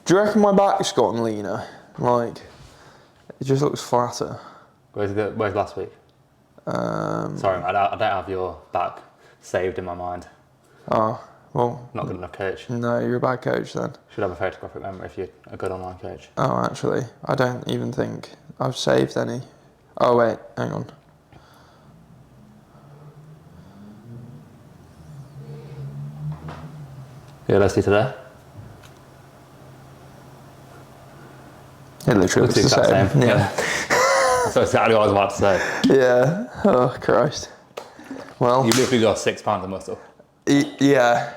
Do you reckon my back's gotten leaner? Like, it just looks flatter. Where's last week? Sorry, I don't have your back saved in my mind. Oh, well. Not good enough coach. No, you're a bad coach then. Should have a photographic memory if you're a good online coach. Oh, actually, I don't even think I've saved any. Oh, wait, hang on. Yeah, let's see today. It literally looks the same. Yeah. That's exactly what I was about to say. Yeah. Oh, Christ. Well. You've literally got 6 pounds of muscle. Yeah.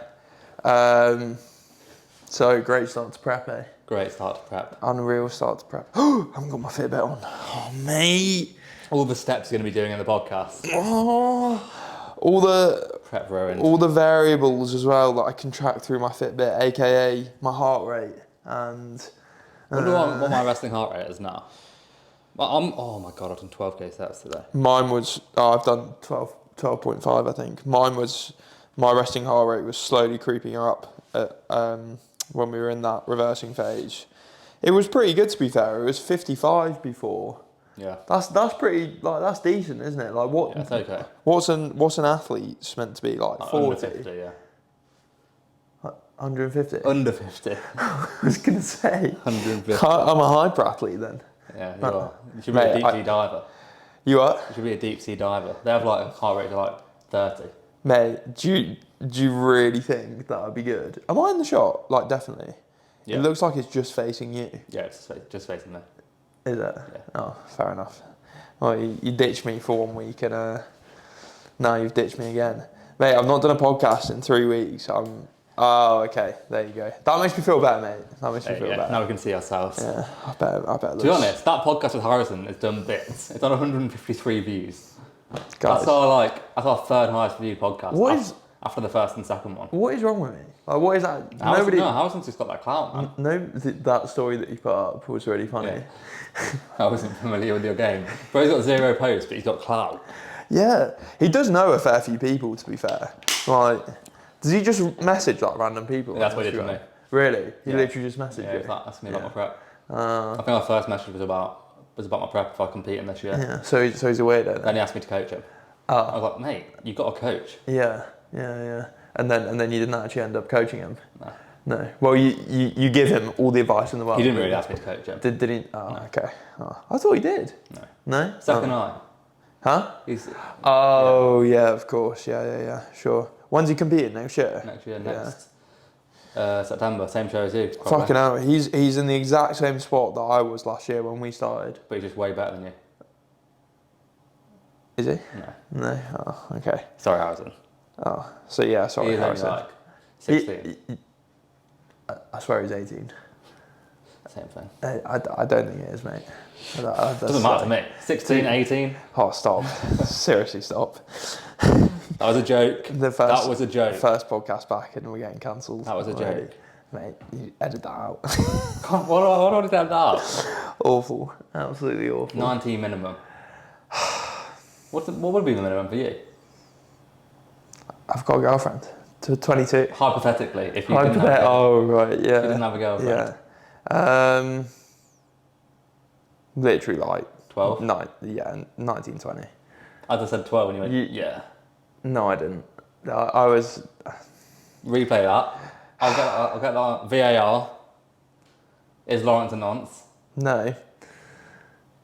So, great start to prep, eh? Great start to prep. Unreal start to prep. Oh, I haven't got my Fitbit on. Oh, mate. All the steps you're going to be doing in the podcast. Oh. All the prep ruined. All the variables as well that I can track through my Fitbit, aka my heart rate. And I wonder what my resting heart rate is now. Oh my god, I've done 12k steps today. Mine was, I've done 12.5 I think. My resting heart rate was slowly creeping up when we were in that reversing phase. It was pretty good to be fair, it was 55 before. Yeah. That's pretty, like, that's decent, isn't it? Like, what? Yeah, it's okay. What's an athlete's meant to be, like 40? Under 50, yeah. 150? Under 50. I was going to say. 150. I'm a hyper athlete then. Yeah, you are. You should be a deep sea diver. You are? You should be a deep sea diver. They have like a heart rate of like 30. Mate, do you really think that would be good? Am I in the shot? Like, definitely. Yeah. It looks like it's just facing you. Yeah, it's just facing me. Is it? Yeah. Oh, fair enough. Well, you ditched me for 1 week and now you've ditched me again. Mate, I've not done a podcast in 3 weeks. Oh, okay. There you go. That makes me feel better, mate. That makes me feel better. Now we can see ourselves. Yeah, I bet. To be honest, that podcast with Harrison has done bits. It's on 153 views. Guys. That's our third highest viewed podcast. After the first and second one. What is wrong with me? Like, what is that? Harrison's just got that clout, man. No, that story that you put up was really funny. Yeah. I wasn't familiar with your game. But he's got 0 posts, but he's got clout. Yeah, he does know a fair few people, to be fair. Like, does he just message like random people? Yeah, that's what he did with me. Really? He literally just messaged you? Yeah, asked me about my prep. I think our first message was about my prep if I compete in this year. Yeah, so he's a weirdo then he asked me to coach him. I was like, mate, you've got a coach. Yeah. And then you didn't actually end up coaching him? No. Well, you give him all the advice in the world. He didn't really ask me to coach him. Did he? Oh, no. Okay. Oh, I thought he did. No? Second eye. Huh? Yeah, of course. Yeah. Sure. When's he competing? Next year? Next September. Same show as you. Probably. Fucking hell. He's in the exact same spot that I was last year when we started. But he's just way better than you. Is he? No. Oh, okay. Sorry, Harrison. Oh, so yeah, sorry, He's Harrison. like 16. I swear he's 18. Same thing. I don't think it is, mate. Doesn't matter to me. 16, 18. Oh, stop. Seriously, stop. That was a joke. That was a joke. First podcast back and we're getting cancelled. That was a joke. Mate, you edit that out. God, what did that out? Awful. Absolutely awful. 19 minimum. What would be the minimum for you? I've got a girlfriend. To 22. Hypothetically, if you didn't have oh, right, yeah. If you didn't have a girlfriend. Yeah. Literally like 12? 19, 20. I just said 12 and you went, yeah. No, I didn't. I was... Replay that. I'll get that. VAR. Is Laurence a nonce? No.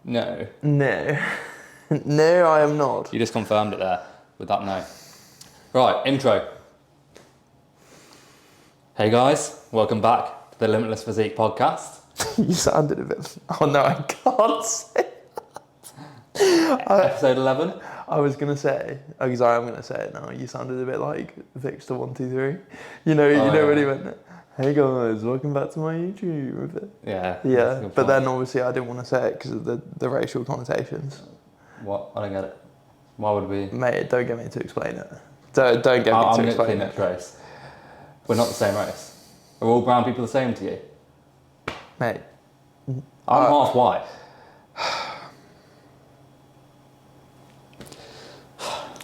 No. No. No, I am not. You just confirmed it there with that no. Right, intro. Hey guys, welcome back to the Limitless Physique Podcast. You sounded a bit... Oh no, I can't say Episode 11. I was going to say, because I am going to say it now, you sounded a bit like Victor 123. You know when he went, hey guys, welcome back to my YouTube. Yeah. But then obviously I didn't want to say it because of the racial connotations. What? I don't get it. Why would we... Mate, don't get me to explain it. Don't get me to explain it. Mixed race. We're not the same race. Are all brown people the same to you? Mate. I'm half white.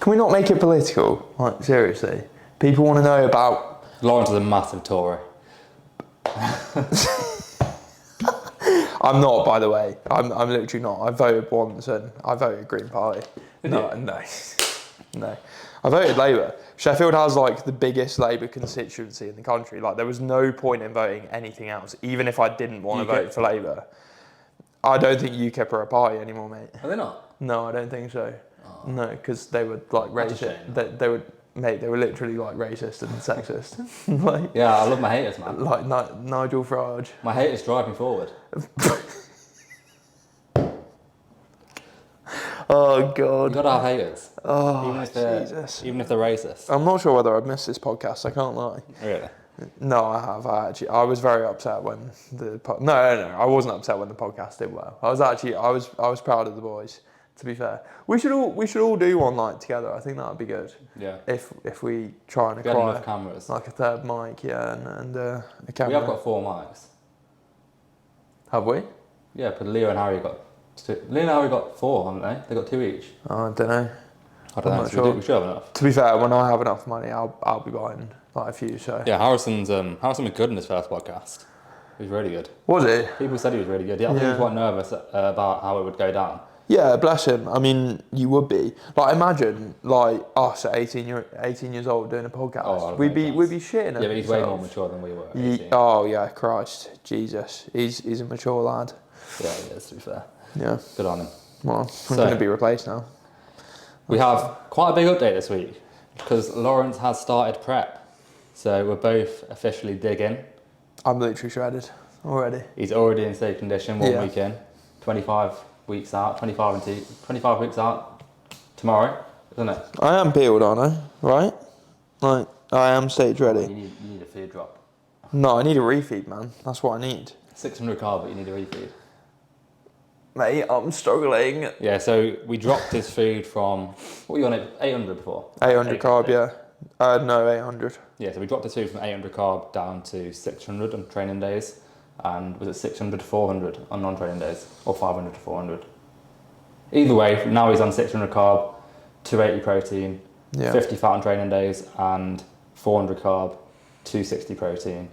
Can we not make it political? Like, seriously. People want to know about... Laurence is a massive Tory. I'm not, by the way. I'm literally not. I voted once and I voted Green Party. No. I voted Labour. Sheffield has like the biggest Labour constituency in the country. Like there was no point in voting anything else, even if I didn't want to vote for Labour. I don't think UKIP are a party anymore, mate. Are they not? No, I don't think so. Oh. No, because they were like racist. They were, mate. They were literally like racist and sexist. Like, yeah, I love my haters, man. Like Nigel Farage. My haters drive me forward. Oh God. You gotta have haters. Oh, Jesus. Even if they're racist. I'm not sure whether I've missed this podcast. I can't lie. Really? No, I have. I was very upset when no, I wasn't upset when the podcast did well. I was proud of the boys. To be fair, we should all do one night together. I think that would be good. Yeah. If we try and acquire enough cameras, like a third mic, yeah, and a camera. We have got 4 mics. Have we? Yeah, but Leo and Harry got 4, haven't they? They got 2 each. Oh, I don't know. I don't know. Sure. We should have enough. To be fair, when I have enough money, I'll be buying like a few. So yeah, Harrison was good in his first podcast. He was really good. Was he? People said he was really good. Yeah, I think he was quite nervous about how it would go down. Yeah, bless him. I mean, you would be. Like, imagine, like, us at 18 years old doing a podcast. Oh, we'd be shitting at Yeah, but he's way more mature than we were at 18. Oh, yeah, Christ. Jesus. He's a mature lad. Yeah, he is, to be fair. Yeah. Good on him. Well, I'm going to be replaced now. We have quite a big update this week because Laurence has started prep. So we're both officially digging. I'm literally shredded already. He's already in state condition one week in. 25 weeks out, 25 weeks out tomorrow, isn't it? I am peeled, aren't I? Right? Like, I am stage ready. You need a feed drop. No, I need a refeed, man. That's what I need. 600 carb, but you need a refeed. Mate, I'm struggling. Yeah, so we dropped his food from, what were you on, 800 before? 800 carb, yeah. No, 800. Yeah, so we dropped his food from 800 carb down to 600 on training days. And was it 600 to 400 on non-training days? Or 500 to 400? Either way, now he's on 600 carb, 280 protein, 50 fat on training days, and 400 carb, 260 protein,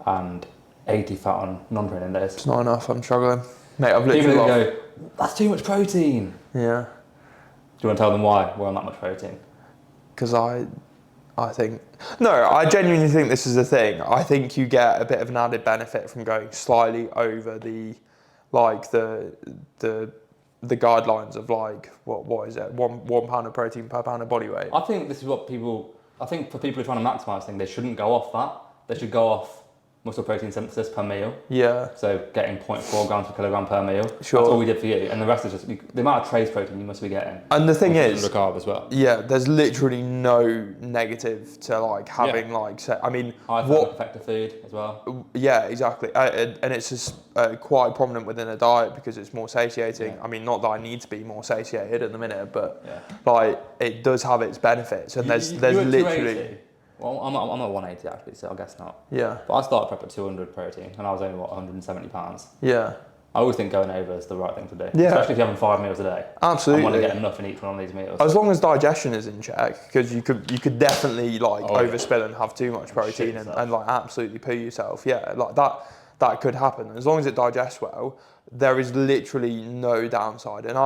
and 80 fat on non-training days. It's not enough, I'm struggling. Mate, I've literally go, that's too much protein. Yeah. Do you want to tell them why we're on that much protein? Because I think... No, I genuinely think this is the thing. I think you get a bit of an added benefit from going slightly over the guidelines of like, what is it? One pound of protein per pound of body weight. I think this is what I think for people who are trying to maximise things, they shouldn't go off that. They should go off muscle protein synthesis per meal. Yeah. So getting 0.4 grams per kilogram per meal. Sure. That's all we did for you. And the rest is just the amount of trace protein you must be getting. And the thing is, carb as well. Yeah, there's literally no negative to like having I mean, effective food as well. Yeah, exactly. And it's just quite prominent within a diet because it's more satiating. Yeah. I mean, not that I need to be more satiated at the minute, but like it does have its benefits. And there's literally. Well, I'm at 180 actually, so I guess not. Yeah. But I started prep at 200 protein, and I was only 170 pounds. Yeah. I always think going over is the right thing to do. Yeah. Especially if you're having 5 meals a day. Absolutely. I want to get enough in each one of these meals. As long as digestion is in check, because you could definitely overspill and have too much protein and like absolutely poo yourself. Yeah, like that could happen. As long as it digests well, there is literally no downside. And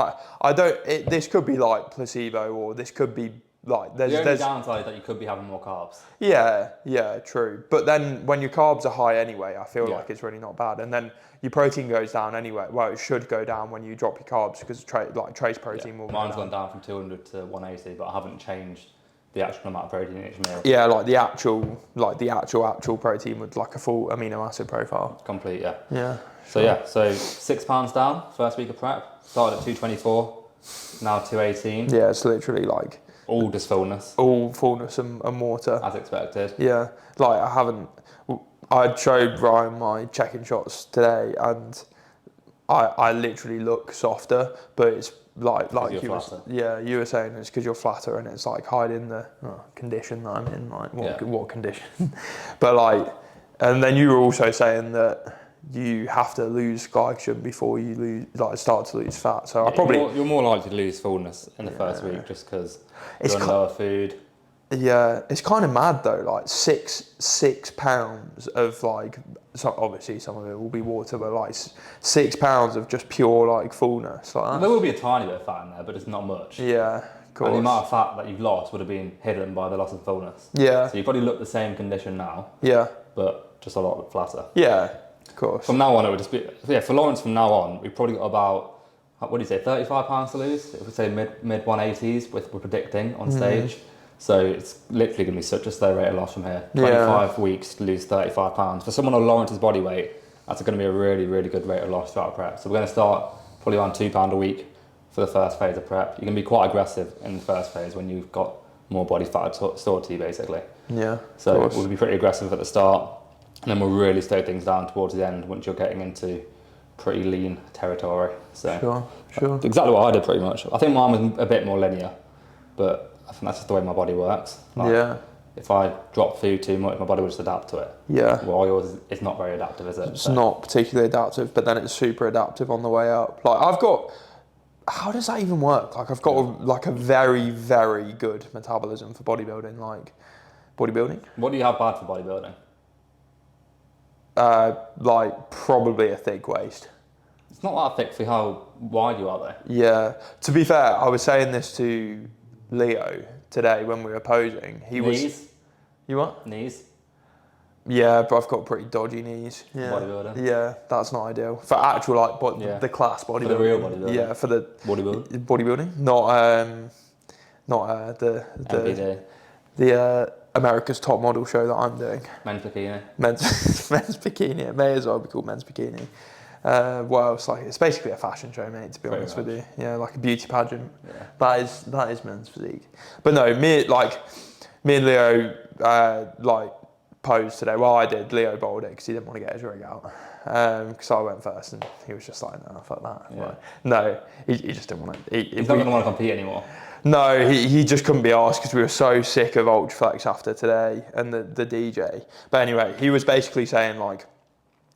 this could be like placebo, or this could be like the only downside is that you could be having more carbs. Yeah, true. But then when your carbs are high anyway, I feel like it's really not bad. And then your protein goes down anyway. Well, it should go down when you drop your carbs because trace protein will. Mine's gone down from 200 to 180, but I haven't changed the actual amount of protein in each meal. Yeah, like the actual protein with like a full amino acid profile. Complete, yeah. Yeah. So 6 pounds down first week of prep. Started at 224, now 218. Yeah, it's literally like. All just fullness. All fullness and water. As expected. Yeah. Like I showed Ryan my check-in shots today and I literally look softer, but it's like you were saying it's because you're flatter and it's like hiding the condition that I'm in, like what condition. But and then you were also saying that you have to lose glycogen before you start to lose fat. So you're more likely to lose fullness in the first week just because you're on lower food. Yeah, it's kind of mad though. Like six pounds of like, so obviously some of it will be water, but like 6 pounds of just pure like fullness. Like There will be a tiny bit of fat in there, but it's not much. yeah, of course. And the amount of fat that you've lost would have been hidden by the loss of fullness. Yeah. So you probably look the same condition now. Yeah. But just a lot flatter. Yeah, of course. From now on, it would just be for Laurence. From now on, we've probably got about, what do you say, 35 pounds to lose. If we say mid 180s, we're predicting on stage. So it's literally going to be such a slow rate of loss from here. 25 weeks to lose 35 pounds. For someone of Lawrence's body weight, that's going to be a really, really good rate of loss throughout prep. So we're going to start probably around £2 a week for the first phase of prep. You can be quite aggressive in the first phase when you've got more body fat stored to you, basically. Yeah. So we'll be pretty aggressive at the start, and then we'll really slow things down towards the end once you're getting into pretty lean territory. So Sure. exactly what I did, pretty much. I think mine was a bit more linear, but I think that's just the way my body works. Like, if I drop food too much, my body will just adapt to it. Yeah. Well, yours is not very adaptive, is it? It's not particularly adaptive, but then it's super adaptive on the way up. Like I've got, how does that even work? Like I've got a very, very good metabolism for bodybuilding. Like bodybuilding. What do you have bad for bodybuilding? Like probably a thick waist. It's not that thick for how wide you are, though. Yeah. To be fair, I was saying this to Leo today when we were posing. Knees? You what? Knees? Yeah, but I've got pretty dodgy knees. Yeah. Bodybuilder? Yeah, that's not ideal. For actual, like, the class bodybuilding. For the real bodybuilding? Yeah, for the... Bodybuilding? Not the MPD. The America's Top Model show that I'm doing. Men's bikini? Men's bikini. It may as well be called Men's Bikini. Well, it's basically a fashion show, mate, to be honest with you. Yeah, like a beauty pageant. Yeah. That is men's physique. But no, me and Leo posed today. Well, I did. Leo bowled it because he didn't want to get his rig out. Because I went first and he was just like, no, fuck that. Yeah. Like, no, he just didn't want to. He's not going to want to compete anymore. No, he just couldn't be asked because we were so sick of Ultraflex after today and the DJ. But anyway, he was basically saying like,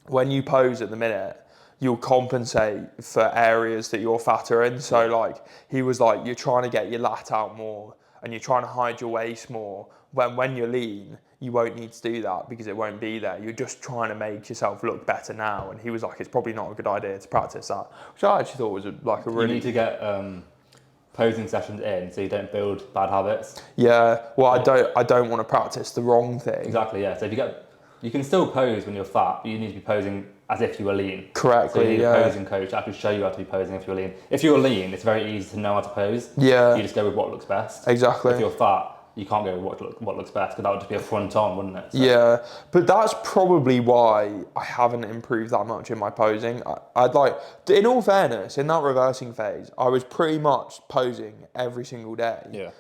when you pose at the minute, you'll compensate for areas that you're fatter in. So like, he was like, you're trying to get your lat out more and you're trying to hide your waist more. When you're lean, you won't need to do that because it won't be there. You're just trying to make yourself look better now. And he was like, it's probably not a good idea to practice that, which I actually thought was a really... You need to get posing sessions in so you don't build bad habits. Yeah, well, I don't want to practice the wrong thing. Exactly, yeah. So if you can still pose when you're fat, but you need to be posing as if you were lean. Correctly, so you need a posing coach to actually show you how to be posing if you're lean. If you're lean, it's very easy to know how to pose. Yeah. You just go with what looks best. Exactly. If you're fat, you can't go with what looks best because that would just be a front on, wouldn't it? So. Yeah, but that's probably why I haven't improved that much in my posing. I'd like, in all fairness, in that reversing phase, I was pretty much posing every single day. Yeah.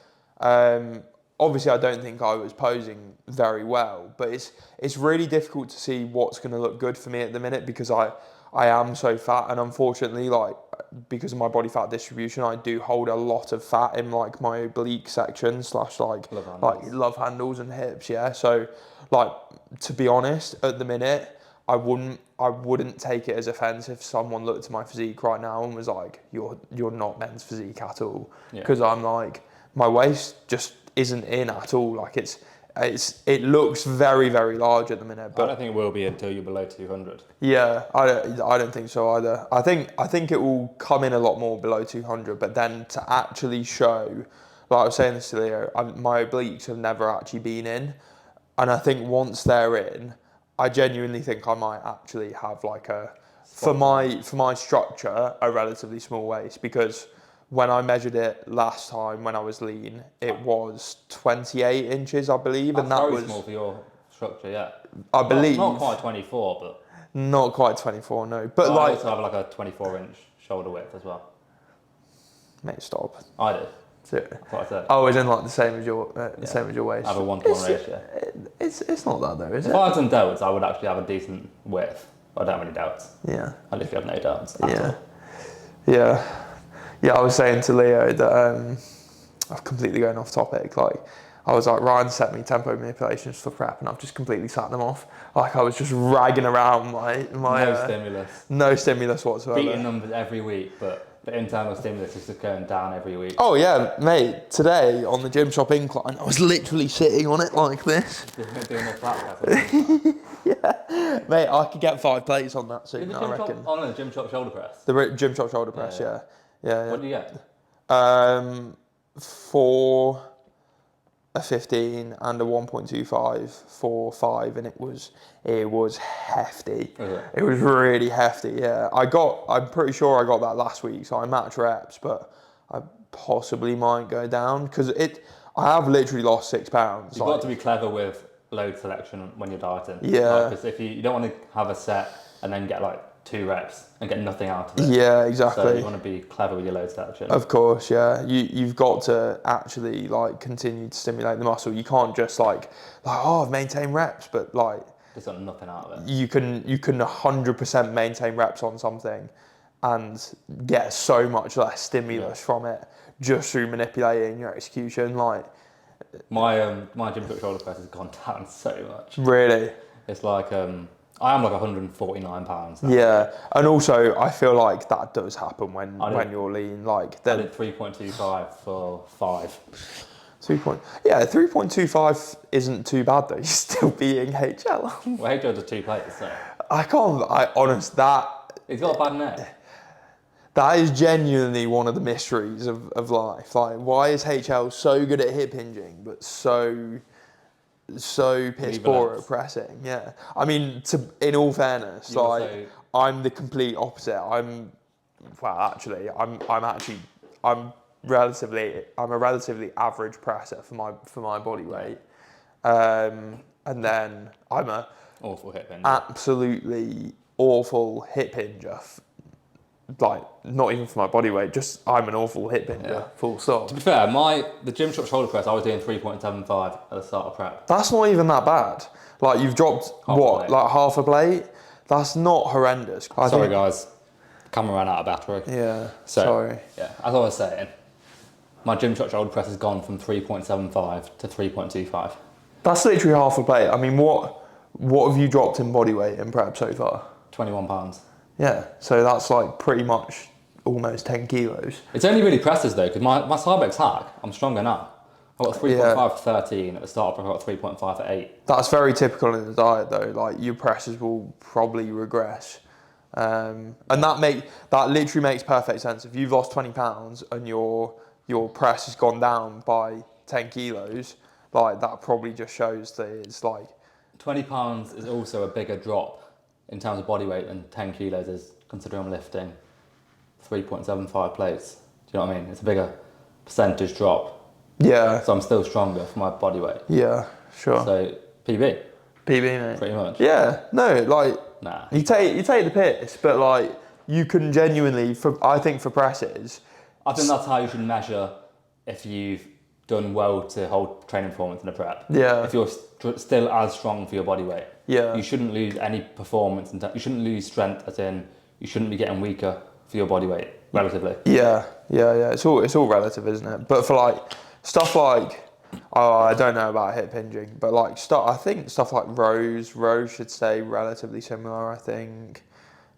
Obviously, I don't think I was posing very well, but it's really difficult to see what's going to look good for me at the minute because I am so fat, and unfortunately, like because of my body fat distribution, I do hold a lot of fat in like my oblique section / love handles and hips. Yeah, so like to be honest, at the minute, I wouldn't take it as offence if someone looked at my physique right now and was like, "You're not men's physique at all," because I'm like, my waist just isn't in at all. Like it looks very, very large at the minute. But I don't think it will be until you're below 200. Yeah, I don't think so either. I think it will come in a lot more below 200, but then to actually show, like I was saying this to Leo, my obliques have never actually been in, and I think once they're in, I genuinely think I might actually have like for my structure, a relatively small waist, because when I measured it last time when I was lean, it was 28 inches, I believe. That's and that very was small for your structure, yeah. I believe. Not quite 24, but... Not quite 24, no. But I like... also have like a 24-inch shoulder width as well. Mate, stop. I did. Seriously. That's what I said. Oh, as in like the same as your waist. I have a 1-to-1 ratio. It's not that though, is it? If I had some doubts, I would actually have a decent width. I don't have any doubts. Yeah. I literally have no doubts at all. Yeah. Yeah, I was saying to Leo that I've completely going off topic. Like, I was like, Ryan sent me tempo manipulations for prep, and I've just completely sat them off. Like, I was just ragging around my no stimulus. No stimulus whatsoever. Beating numbers every week, but The internal stimulus is just going down every week. Oh yeah, mate. Today on the gym shop incline, I was literally sitting on it like this. Doing a flat press. Yeah, mate. I could get 5 plates on that soon. I reckon. Oh no, the gym shop shoulder press. The gym shop shoulder press. Yeah. What do you get? For a 15 and a 1.25 for 5, and it was hefty. It was really hefty. Yeah, I'm pretty sure I got that last week, so I match reps, but I possibly might go down because I have literally lost 6 pounds. You've got to be clever with load selection when you're dieting. Yeah. Because if you don't want to have a set and then get like 2 reps and get nothing out of it. Yeah, exactly. So you want to be clever with your load selection. Of course, yeah. You've got to actually like continue to stimulate the muscle. You can't just like I've maintained reps, but like just got nothing out of it. You can 100% maintain reps on something and get so much less stimulus from it just through manipulating your execution. Like my gym shop shoulder press has gone down so much. Really? It's like I am like 149 pounds now. Yeah, and also I feel like that does happen when you're lean. Like I did 3.25 for 5. 3.25 isn't too bad though. You're still beating HL. Well, HL does 2 plates, so he's got a bad neck. That is genuinely one of the mysteries of life. Like, why is HL so good at hip hinging but so piss poor at pressing? Yeah, I mean, in all fairness, I'm the complete opposite. I'm a relatively average presser for my body weight, and then I'm a awful hip hinger. Absolutely awful hip hinger. Like, not even for my body weight, just I'm an awful hip hinger, full stop. To be fair, the gym shop shoulder press, I was doing 3.75 at the start of prep. That's not even that bad. Like, you've dropped half a plate? That's not horrendous. Sorry guys, camera ran out of battery. Yeah, sorry. Yeah, as I was saying, my gym shop shoulder press has gone from 3.75 to 3.25. That's literally half a plate. I mean, what have you dropped in body weight in prep so far? 21 pounds. Yeah, so that's like pretty much almost 10 kilos. It's only really presses though, because my Cybex hack, I'm stronger now. I got 3.5 for 13 at the start, I got 3.5 for 8. That's very typical in the diet though. Like, your presses will probably regress. And that literally makes perfect sense. If you've lost 20 pounds and your press has gone down by 10 kilos, like, that probably just shows that it's like... 20 pounds is also a bigger drop in terms of body weight than 10 kilos is, considering I'm lifting 3.75 plates. Do you know what I mean? It's a bigger percentage drop. Yeah. So I'm still stronger for my body weight. Yeah, sure. So PB, mate. Pretty much. Yeah, no, like... Nah. You take the piss, but like, you can genuinely, I think for presses... I think that's how you should measure if you've done well to hold training performance in a prep. Yeah. If you're still as strong for your body weight. Yeah. You shouldn't lose any performance. You shouldn't lose strength, as in you shouldn't be getting weaker for your body weight, relatively. Yeah. It's all relative, isn't it? But for like stuff like, I don't know about hip hinging, but like I think stuff like rows should stay relatively similar. I think.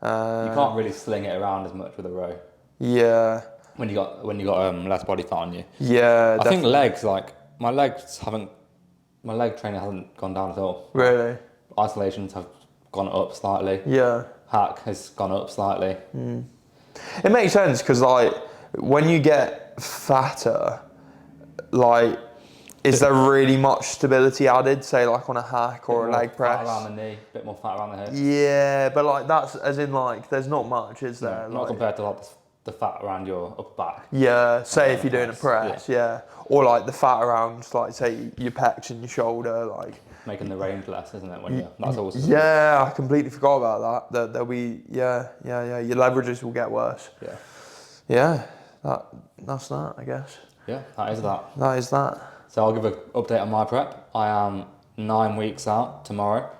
You can't really sling it around as much with a row. Yeah. When you got less body fat on you. Yeah. I think legs, like my leg training hasn't gone down at all. Really? Isolations have gone up slightly. Yeah. Hack has gone up slightly. It makes sense because like when you get fatter, like, is there really much stability added, say like on a hack or a leg press? Fat around the knee, a bit more fat around the hip. Yeah, but like that's as in like there's not much, is there? No, not compared to like the fat around your upper back. Yeah, say if you're doing a press, yeah. Or like the fat around, like say your pecs and your shoulder, like. Making the range less, isn't it? That's also. Yeah, I completely forgot about that. There'll be, yeah. Your leverages will get worse. Yeah. Yeah, that's that, I guess. Yeah, that is that. That is that. So I'll give an update on my prep. I am 9 weeks out tomorrow,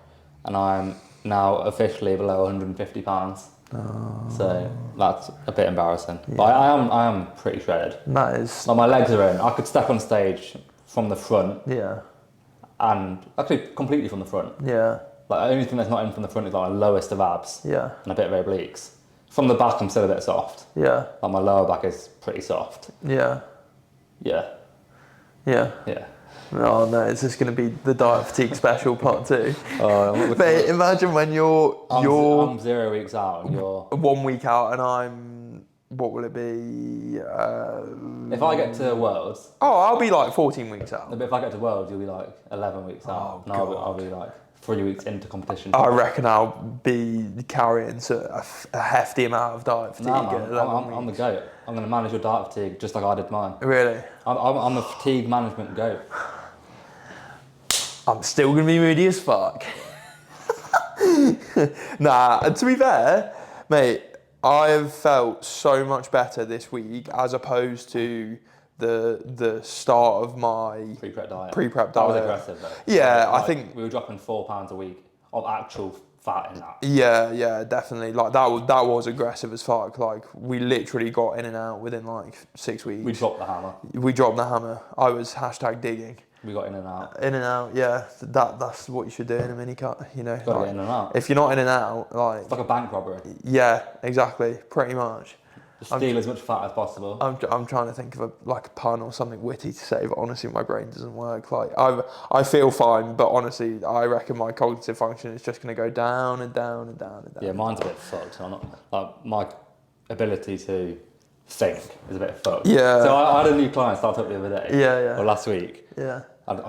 and I'm now officially below 150 pounds. Oh. So that's a bit embarrassing. Yeah. But I am pretty shredded. That is. Like, my legs are in. I could step on stage from the front. Yeah. And actually completely from the front. Yeah. Like, the only thing that's not in from the front is like my lowest of abs. Yeah. And a bit of obliques. From the back, I'm still a bit soft. Yeah. Like my lower back is pretty soft. Yeah. Yeah. Yeah. Yeah. Oh no, it's just going to be the diet fatigue special part 2. I'm Mate, imagine when you're I'm 0 weeks out and you're 1 week out and I'm, what will it be? if I get to Worlds, I'll be like 14 weeks out. but if I get to Worlds, you'll be like 11 weeks out. Oh, And I'll God. be like 3 weeks into competition. I reckon I'll be carrying a hefty amount of diet fatigue Nah, at man, 11 I'm the weeks. goat. I'm going to manage your diet fatigue just like I did mine. Really? I'm a fatigue management goat. I'm still going to be moody as fuck. Nah, to be fair, mate, I've felt so much better this week as opposed to the start of my Pre-prep diet. Pre-prep That was diet. aggressive though. Yeah, Like, I think. we were dropping 4 pounds a week of actual fat in that. Yeah, definitely. Like that was aggressive as fuck. Like we literally got in and out within like 6 weeks. We dropped the hammer. We dropped the hammer. I was digging. We got in and out. In and out, yeah. That's what you should do in a mini cut. You know, Got to like, get in and out. if you're not in and out, like It's like a bank robbery. yeah, exactly, pretty much. Just steal as much fat as possible. I'm trying to think of a pun or something witty to say, but honestly, my brain doesn't work. Like I feel fine, but honestly, I reckon my cognitive function is just going to go down and down and down and down. Yeah, mine's a bit fucked. I'm not, like my ability to think is a bit fucked. Yeah. So I had a new client start up the other day. Yeah. Or last week. Yeah.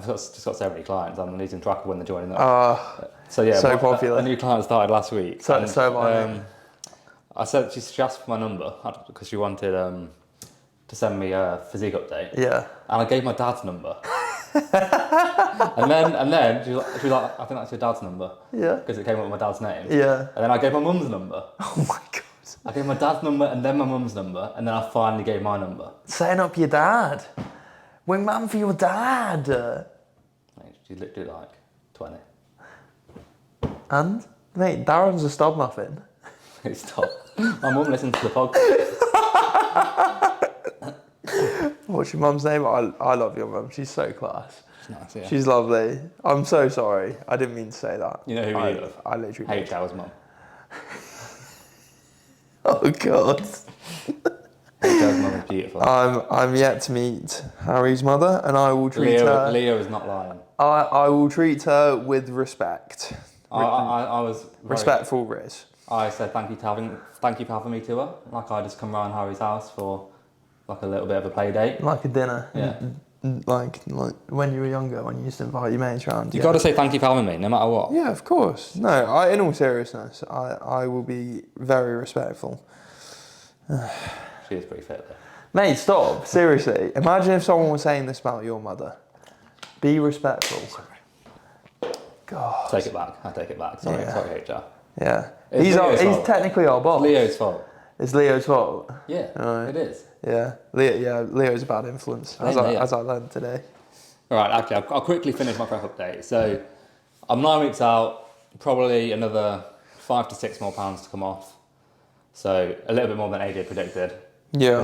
Just got so many clients. I'm losing track of when they're joining up. So yeah, so popular. A new client started last week. So have I. I said she asked for my number because she wanted to send me a physique update. Yeah. And I gave my dad's number. and then she was like, I think that's your dad's number. Yeah. Because it came up with my dad's name. Yeah. And then I gave my mum's number. Oh my god. I gave my dad's number and then my mum's number and then I finally gave my number. Setting up your dad. Wingman for your dad. Mate, she's literally like 20. And mate, Darren's a stub muffin. Stop. My mum listens to the podcast. What's your mum's name? I love your mum. She's so class. She's nice, yeah. She's lovely. I'm so sorry. I didn't mean to say that. You know who you love? I literally Hey, Chower's mum. Oh god. Hey, Chower's mum is beautiful. I'm yet to meet Harry's mother, and I will treat her. Leo is not lying. I will treat her with respect. I was very, Respectful Riz. I said thank you for having me to her. Like I just come round Harry's house for like a little bit of a play date. Like a dinner. Yeah. Like when you were younger, when you used to invite your mates around. You got to say thank you for having me, no matter what. Yeah, of course. No, in all seriousness, I will be very respectful. She is pretty fit though. Mate, stop. Seriously. Imagine if someone was saying this about your mother. Be respectful. God. Take it back. I take it back. Sorry, Yeah. sorry, HR. Yeah. It's He's Leo's fault. technically our boss. Leo's fault. It's Leo's fault. Yeah, Right. it is. Yeah. Leo's a bad influence, as I learned today. All right, actually, I'll quickly finish my prep update. So, I'm 9 weeks out, probably another 5 to 6 more pounds to come off. So, a little bit more than AJ predicted. Yeah.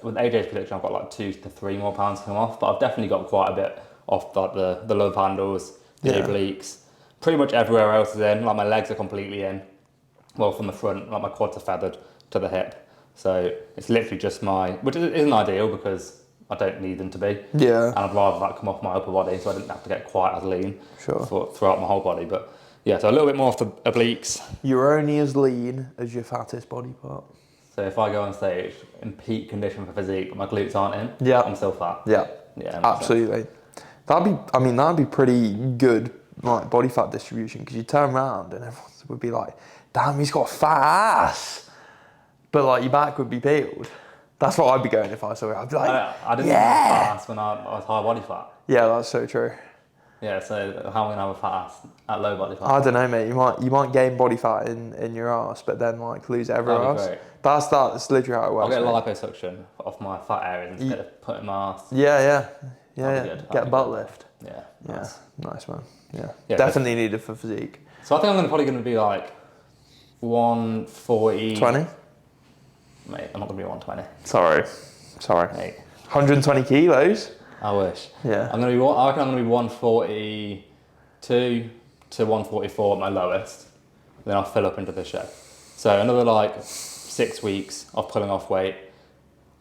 With AJ's prediction, I've got like 2 to 3 more pounds to come off, but I've definitely got quite a bit off like the love handles, the Yeah. obliques. Pretty much everywhere else is in. Like my legs are completely in. Well, from the front, like my quads are feathered to the hip. So it's literally just which isn't ideal because I don't need them to be. Yeah. And I'd rather that come off my upper body so I didn't have to get quite as lean Sure. throughout my whole body. But yeah, so a little bit more off the obliques. You're only as lean as your fattest body part. So if I go on stage in peak condition for physique, but my glutes aren't in, Yeah. I'm still fat. Yeah. Yeah, Absolutely. That'd be pretty good, like body fat distribution, because you turn around and everyone would be like, "Damn, he's got a fat ass," but like your back would be peeled. That's what I'd be going if I saw it. I'd be like, I didn't have a fat ass when I was high body fat. "Yeah, that's so true." Yeah, so how am I gonna have a fat ass at low body fat? I don't know, mate. You might gain body fat in your ass, but then like lose it everywhere That'd be else. great. That's literally how it works. I'll get mate. liposuction off my fat areas instead of putting my ass. Yeah. That'd be good. Get That'd a butt be good. lift. Yeah. Yeah, Nice. nice man. Yeah, Yeah, definitely needed for physique. So I think I'm probably gonna be like 140. 20. Mate, I'm not gonna be 120. Sorry. Mate, 120 kilos. I wish. Yeah. I reckon I'm gonna be 142 to 144 at my lowest. Then I'll fill up into the show. So another like 6 weeks of pulling off weight.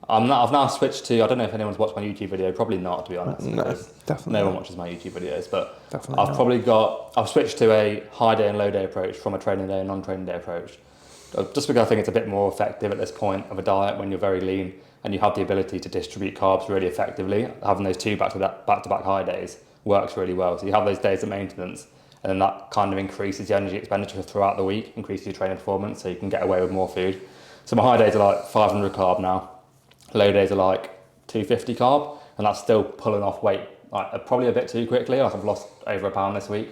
I've now switched to, I don't know if anyone's watched my YouTube video, probably not, to be honest. No, definitely no not. one watches my YouTube videos, but Definitely I've switched to a high day and low day approach from a training day and non-training day approach. Just because I think it's a bit more effective at this point of a diet when you're very lean and you have the ability to distribute carbs really effectively. Having those two back-to-back high days works really well. So you have those days of maintenance, and then that kind of increases the energy expenditure throughout the week, increases your training performance, so you can get away with more food. So my high days are like 500 carb now. Low days are like 250 carb, and that's still pulling off weight like probably a bit too quickly. Like I've lost over a pound this week,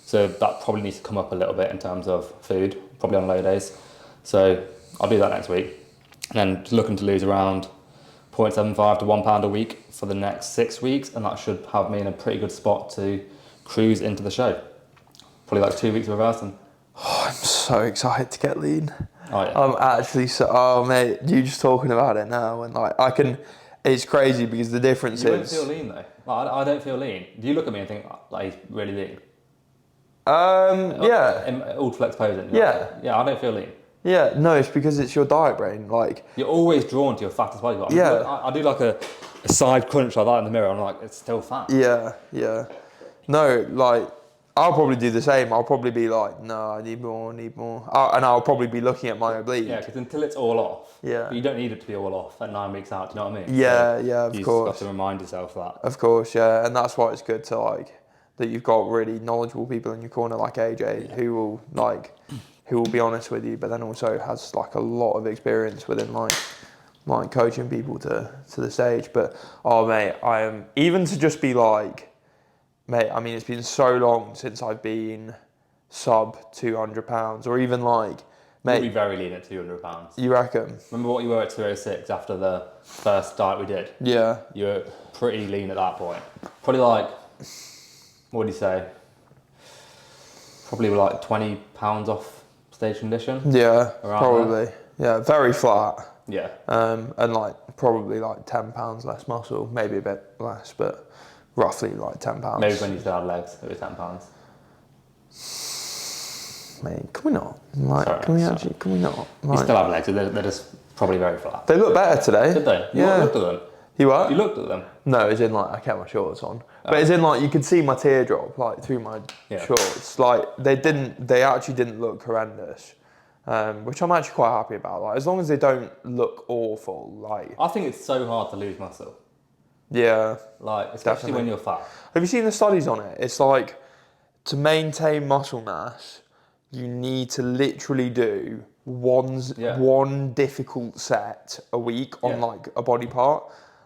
so that probably needs to come up a little bit in terms of food, probably on low days. So I'll do that next week, and then just looking to lose around 0.75 to £1 a week for the next 6 weeks, and that should have me in a pretty good spot to cruise into the show. Probably like 2 weeks of reversing. Oh, I'm so excited to get lean. Oh yeah. I'm actually so. Oh mate, you just talking about it now, and like I can. It's crazy because the difference You don't is. feel lean though. Like, I don't feel lean. Do you look at me and think like he's really lean? Yeah. In ultra flex posing. Yeah. Yeah, I don't feel lean. Yeah, no, it's because it's your diet brain. Like, You're always drawn to your fattest body part. Yeah. I do like a side crunch like that in the mirror. I'm like, it's still fat. yeah. No, like, I'll probably do the same. I'll probably be like, no, I need more. And I'll probably be looking at my oblique. Yeah, because until it's all off, Yeah. you don't need it to be all off at 9 weeks out. Do you know what I mean? Yeah, So yeah, of you course. just have to remind yourself that. Of course, yeah. And that's why it's good to, like, that you've got really knowledgeable people in your corner like AJ who will be honest with you, but then also has like a lot of experience within like coaching people to the stage. But oh mate, I am even to just be like, mate, I mean it's been so long since I've been sub 200 pounds or even like, mate. You'll be very lean at 200 pounds. You reckon? Remember what you were at 206 after the first diet we did? Yeah. You were pretty lean at that point. Probably like, what do you say? Probably like 20 pounds off stage condition. Yeah, Around probably. Yeah, very flat. Yeah. And like probably like 10 pounds less muscle, maybe a bit less, but roughly like 10 pounds. Maybe when you still had legs, it was 10 pounds. Mate, can we not? Like, Sorry, can we sorry. actually? Can we not? You Like, still have legs, they're just probably very flat. they look better today. Did they? You Yeah. looked at them. You what? You looked at them. No, as in like I kept my shorts on, but as in like you could see my teardrop like through my Yeah. shorts. Like they actually didn't look horrendous, which I'm actually quite happy about. Like as long as they don't look awful. Like I think it's so hard to lose muscle. yeah. Like, especially Definitely. when you're fat. Have you seen the studies on it? It's like to maintain muscle mass, you need to literally do one difficult set a week on Yeah. like a body part.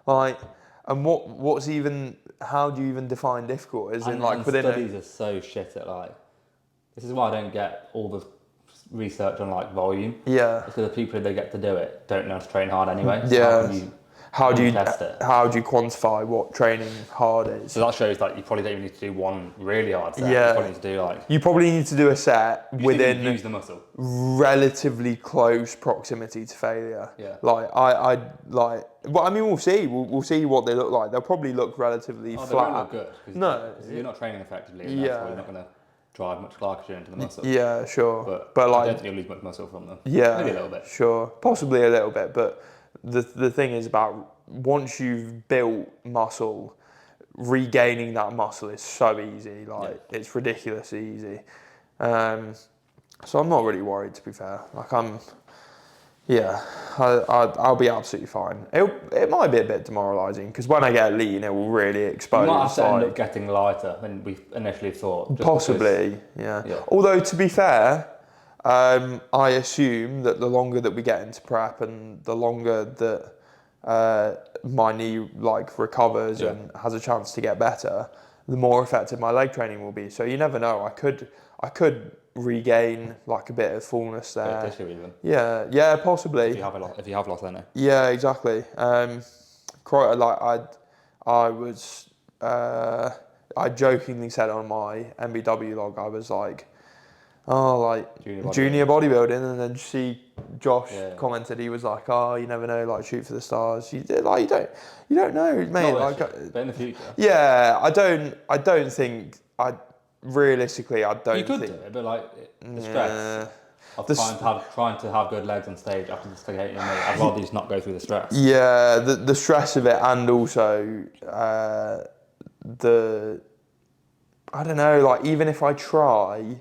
Like, and what's even, how do you even define difficult? As in And, like and within studies are so shit at like, this is why I don't get all the research on like volume. yeah. It's because the people that get to do it don't know how to train hard anyway. So Yeah. how can you How test it? do you quantify what training hard is? So that shows that you probably don't even need to do one really hard set. Yeah. You probably need to do like, You probably need to do a set you within use the muscle. relatively close proximity to failure. Yeah. Like I like. Well, I mean, we'll see. We'll see what they look like. They'll probably look relatively Oh, they flat. won't look good. 'Cause No. you're not training effectively. And Yeah. therefore you're not going to drive much glycogen into the muscle. Yeah, sure. But But I don't like, think you'll lose much muscle from them. yeah, Maybe a little bit. Sure, possibly a little bit. But the thing is about once you've built muscle, regaining that muscle is so easy. Like it's ridiculously easy. So I'm not really worried, to be fair. Like I'll be absolutely fine. It might be a bit demoralising because when I get lean, it will really expose. You might have to end like, up getting lighter than we initially thought. just possibly, yeah. Yeah. Although to be fair, I assume that the longer that we get into prep and the longer that my knee like recovers and has a chance to get better, the more effective my leg training will be. So you never know. I could regain like a bit of fullness Bit there. of tissue even. Yeah, possibly. If you have lost any. Yeah, exactly. Quite like I jokingly said on my MBW log, I was like, oh, like junior bodybuilding, and then Josh commented, he was like, oh, you never know, like shoot for the stars. You don't know, mate. Not Like, but in the future. yeah, I don't think realistically, I don't You could think. do it, but like the stress. of trying to have good legs on stage after dislocating your knee. I'd rather just not go through the stress. Yeah, the stress of it, and also I don't know, like even if I try,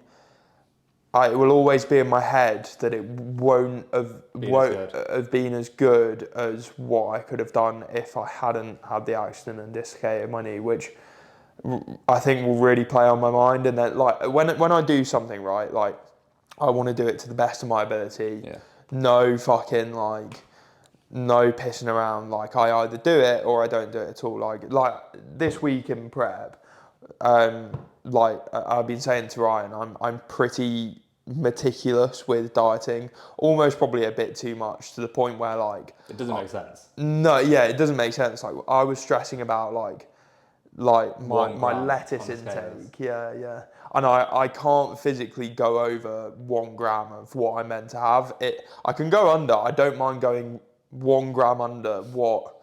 it will always be in my head that it won't have been as good as what I could have done if I hadn't had the accident and dislocated my knee, which I think will really play on my mind. And then like when I do something right, like I want to do it to the best of my ability. Yeah. No fucking like no pissing around. Like I either do it or I don't do it at all. Like this week in prep, like I've been saying to Ryan, I'm pretty meticulous with dieting, almost probably a bit too much, to the point where like it doesn't make sense. No, yeah, it doesn't make sense. Like I was stressing about like my lettuce intake, yeah, and I can't physically go over 1 gram of what I'm meant to have. I can go under. I don't mind going 1 gram under what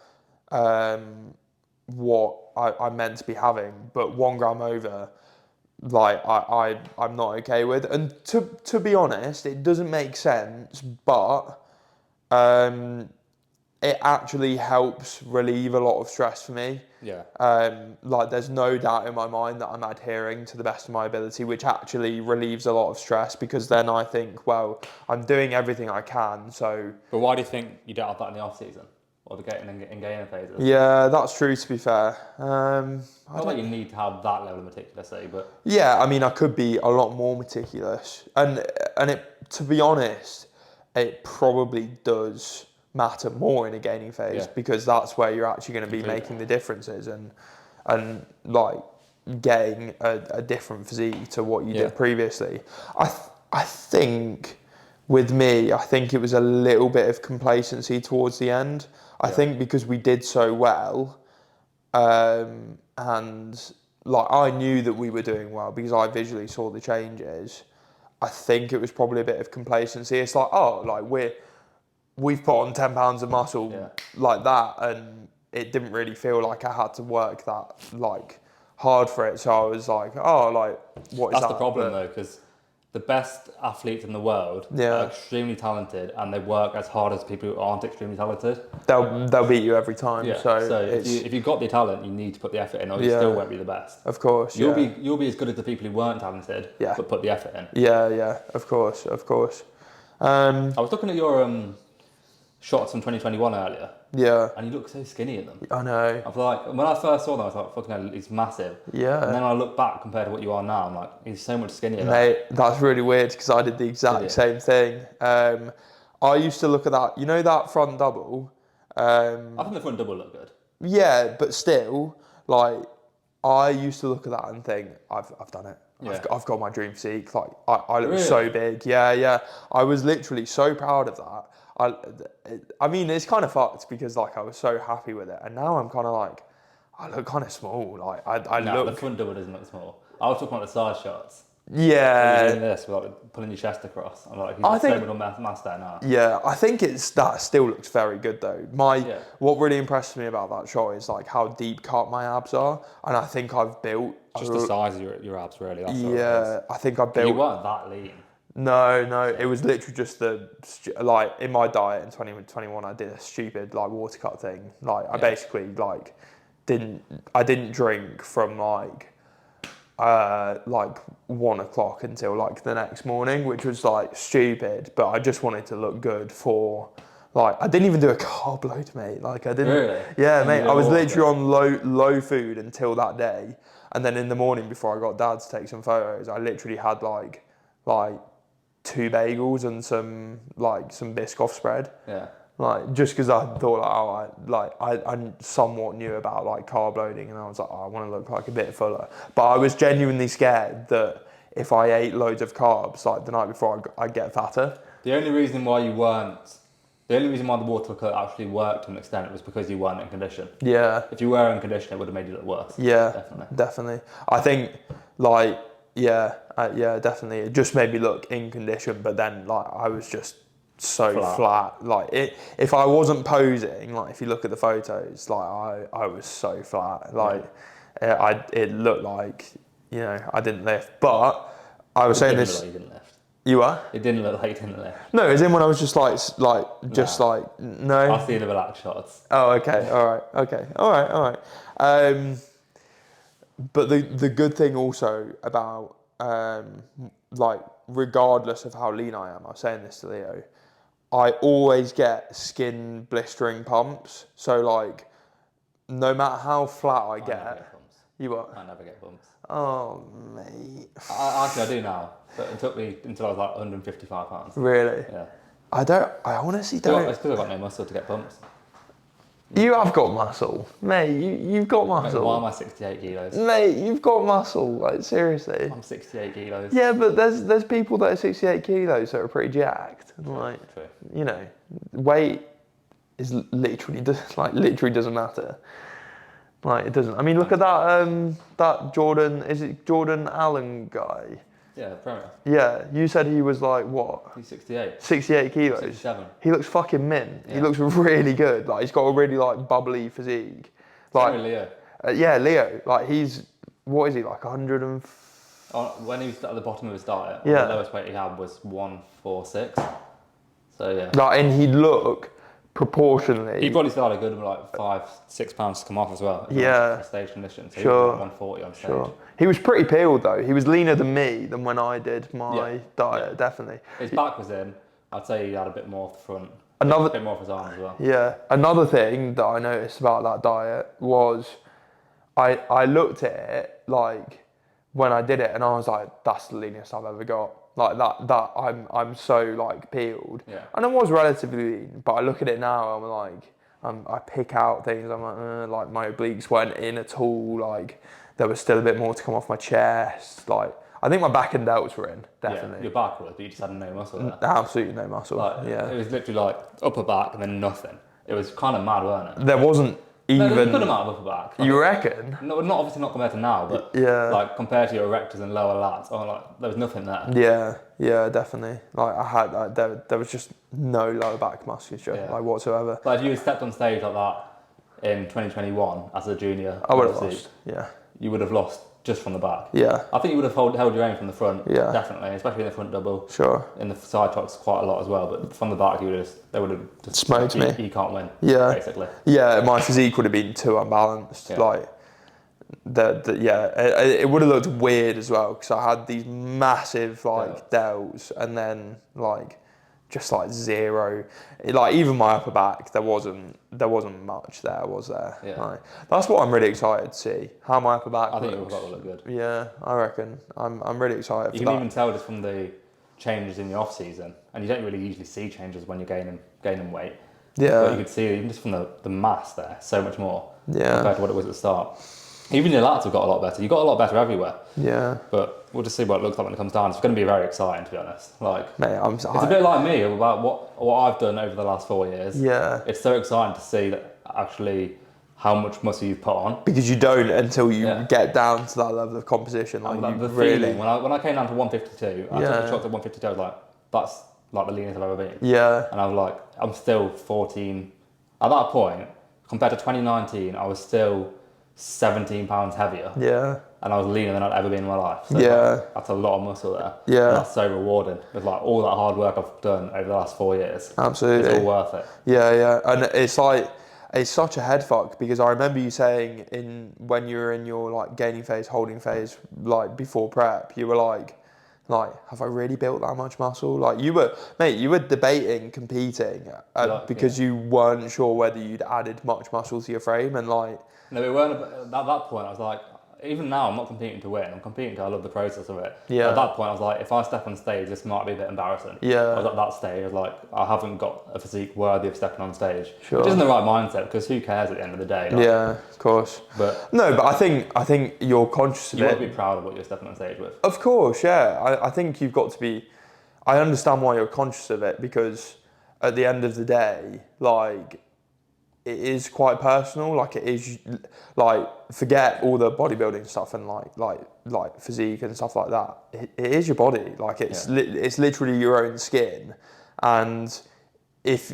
I'm meant to be having, but 1 gram over, like I'm not okay with. And to be honest, it doesn't make sense, but it actually helps relieve a lot of stress for me. Yeah. Like there's no doubt in my mind that I'm adhering to the best of my ability, which actually relieves a lot of stress, because then I think, well, I'm doing everything I can. So. But why do you think you don't have that in the off season or the gainer phases? Yeah, that's true. To be fair, Not that you need to have that level of meticulity, but yeah, I mean, I could be a lot more meticulous, and it, to be honest, it probably does matter more in a gaining phase, because that's where you're actually going to be making the differences and like getting a different physique to what you did previously. I think with me, I think it was a little bit of complacency towards the end. I think because we did so well, and like I knew that we were doing well because I visually saw the changes. I think it was probably a bit of complacency. It's like, oh, like we've put on 10 pounds of muscle like that, and it didn't really feel like I had to work that like hard for it. So I was like, oh, like what is that? That's the problem though, because the best athletes in the world are extremely talented, and they work as hard as people who aren't extremely talented. They'll beat you every time. Yeah. So if you've got the talent, you need to put the effort in, or you still won't be the best. Of course. You'll be as good as the people who weren't talented, but put the effort in. Yeah. Of course. I was looking at your shots from 2021 earlier. Yeah. And you look so skinny in them. I know. I was like, when I first saw them, I was like, fucking hell, he's massive. Yeah. And then I look back compared to what you are now, I'm like, he's so much skinnier. Mate, that's really weird, because I did the exact same thing. I used to look at that, you know, that front double. I think the front double looked good. Yeah, but still, like, I used to look at that and think, I've done it. Yeah. I've got my dream physique. Like, I look so big. Yeah. I was literally so proud of that. I mean, it's kind of fucked, because like I was so happy with it, and now I'm kind of like, I look kind of small. Like I look. The front double doesn't look small. I was talking about the side shots. Yeah. Doing this, like pulling your chest across. I'm like, he's got so much mass there now. Yeah, I think that still looks very good though. What really impressed me about that shot is like how deep cut my abs are, and I think I've built just the size of your abs, really. That's I think I built. You weren't that lean. No, it was literally just like in my diet in 2021, I did a stupid like water cut thing. Like I basically like didn't drink from like 1 o'clock until like the next morning, which was like stupid, but I just wanted to look good for like, I didn't even do a carb load, mate. Like I didn't. Really? Yeah, mate. I was literally on low food until that day, and then in the morning before I got Dad to take some photos, I literally had like 2 bagels and some Biscoff spread. Yeah. Like just because I thought I somewhat knew about like carb loading, and I was like, I want to look like a bit fuller. But I was genuinely scared that if I ate loads of carbs like the night before, I'd get fatter. The only reason why the water cut actually worked to an extent was because you weren't in condition. Yeah. If you were in condition, it would have made you look worse. Yeah. Definitely. I think definitely. It just made me look in condition, but then like I was just so flat. Like if I wasn't posing, like if you look at the photos, like I was so flat. Like it looked like, you know, I didn't lift. But I was saying this. You didn't lift. You are? It didn't look like you didn't lift. No, as in when I was just no. I see the relaxed shots. Oh, okay, all right, okay, all right. But the good thing also about like regardless of how lean I am, I was saying this to Leo, I always get skin blistering pumps. So like, no matter how flat I Never get, get bumps. you what? I never get bumps. Oh, mate. Actually, I do now, but it took me until I was like 155 pounds. Really? Yeah. I honestly don't. It's because I've got no muscle to get bumps. You have got muscle, mate. You've got muscle. Mate, why am I 68 kilos? Mate, you've got muscle. Like seriously. I'm 68 kilos. Yeah, but there's people that are 68 kilos that are pretty jacked. Like, True. you know, weight is literally doesn't matter. Like it doesn't. I mean, look at that Jordan. Is it Jordan Allen guy? Yeah, Premier. Yeah, you said he was like what? He's 68. 68 kilos. 67. He looks fucking mint. Yeah. He looks really good. Like he's got a really like bubbly physique. Like Leo. yeah, Leo. Like he's what is he like 100 and? When he was at the bottom of his diet, Yeah. the lowest weight he had was 146. So yeah. Like, and he'd look proportionally. He probably still had a good like 5-6 pounds to come off as well. Yeah. For stage condition. So Sure. he was like 140 on stage. Sure. He was pretty peeled though. He was leaner than me than when I did my Yeah. diet. Yeah. Definitely. His back was in. I'd say he had a bit more off the front. A bit more off his arm as well. Yeah. Another thing that I noticed about that diet was I looked at it like when I did it and I was like, that's the leanest I've ever got. Like that I'm so like peeled. Yeah. And I was relatively lean, but I look at it now, I'm like, I pick out things. I'm like my obliques weren't in at all. Like there was still a bit more to come off my chest. Like I think my back and delts were in, definitely. Yeah, your back was, but you just had no muscle there. Absolutely no muscle. Like, yeah. It was literally like upper back and then nothing. It was kind of mad, wasn't it? There wasn't even. No, there was a good amount of upper back. Like, You reckon? No, not obviously not compared to now, but Yeah. like compared to your erectors and lower lats, there was nothing there. Yeah, definitely. Like I had there was just no lower back musculature Yeah. like whatsoever. Like if you had stepped on stage like that in 2021 as a junior, I would have obviously, lost. Yeah. You would have lost just from the back. Yeah. I think you would have held your own from the front. Yeah. Definitely, especially in the front double. Sure. In the side trucks quite a lot as well, but from the back they would have just Smoked me. You can't win. Yeah. Basically. Yeah, my physique would have been too unbalanced. Yeah. Like it would have looked weird as well because I had these massive like delts and then like just like zero. Like even my upper back, there wasn't much there, was there? Yeah. Like, that's what I'm really excited to see. How my upper back I think looks. it will look good. Yeah, I reckon. I'm really excited You for can that. even tell just from the changes in the off season, and you don't really usually see changes when you're gaining weight. Yeah. But you could see even just from the mass there, so much more Yeah. compared to what it was at the start. Even your lats have got a lot better. You got a lot better everywhere. Yeah. But we'll just see what it looks like when it comes down. It's going to be very exciting, to be honest. Like, Mate, it's a bit like me about what I've done over the last 4 years. Yeah. It's so exciting to see that actually how much muscle you've put on. Because you don't until you Yeah. get down to that level of composition. Like And you the really. feeling, when I came down to 152, I took Yeah. the shot to 152, I was like, that's like the leanest I've ever been. Yeah. And I was like, I'm still 14. At that point, compared to 2019, I was still 17 pounds heavier. Yeah. And I was leaner than I'd ever been in my life. So Yeah. like, that's a lot of muscle there. Yeah. And that's so rewarding. With like all that hard work I've done over the last 4 years. Absolutely. It's all worth it. Yeah. And it's like, it's such a head fuck because I remember you saying when you were in your like gaining phase, holding phase, like before prep, you were like, have I really built that much muscle? Like you were debating competing because you weren't sure whether you'd added much muscle to your frame and like. No, it weren't. At that point, I was like, even now, I'm not competing to win. I'm competing because I love the process of it. Yeah. At that point, I was like, if I step on stage, this might be a bit embarrassing. Yeah. I was at that stage. I was like, I haven't got a physique worthy of stepping on stage. Sure. Which isn't the right mindset because who cares at the end of the day? Like, Yeah, of course. But no, but I think you're conscious of you it. want to be proud of what you're stepping on stage with. Of course, yeah. I think you've got to be. I understand why you're conscious of it because at the end of the day, like, it is quite personal. Like, it is, like, forget all the bodybuilding stuff and like physique and stuff like that. It is your body. Like, it's it's literally your own skin, and if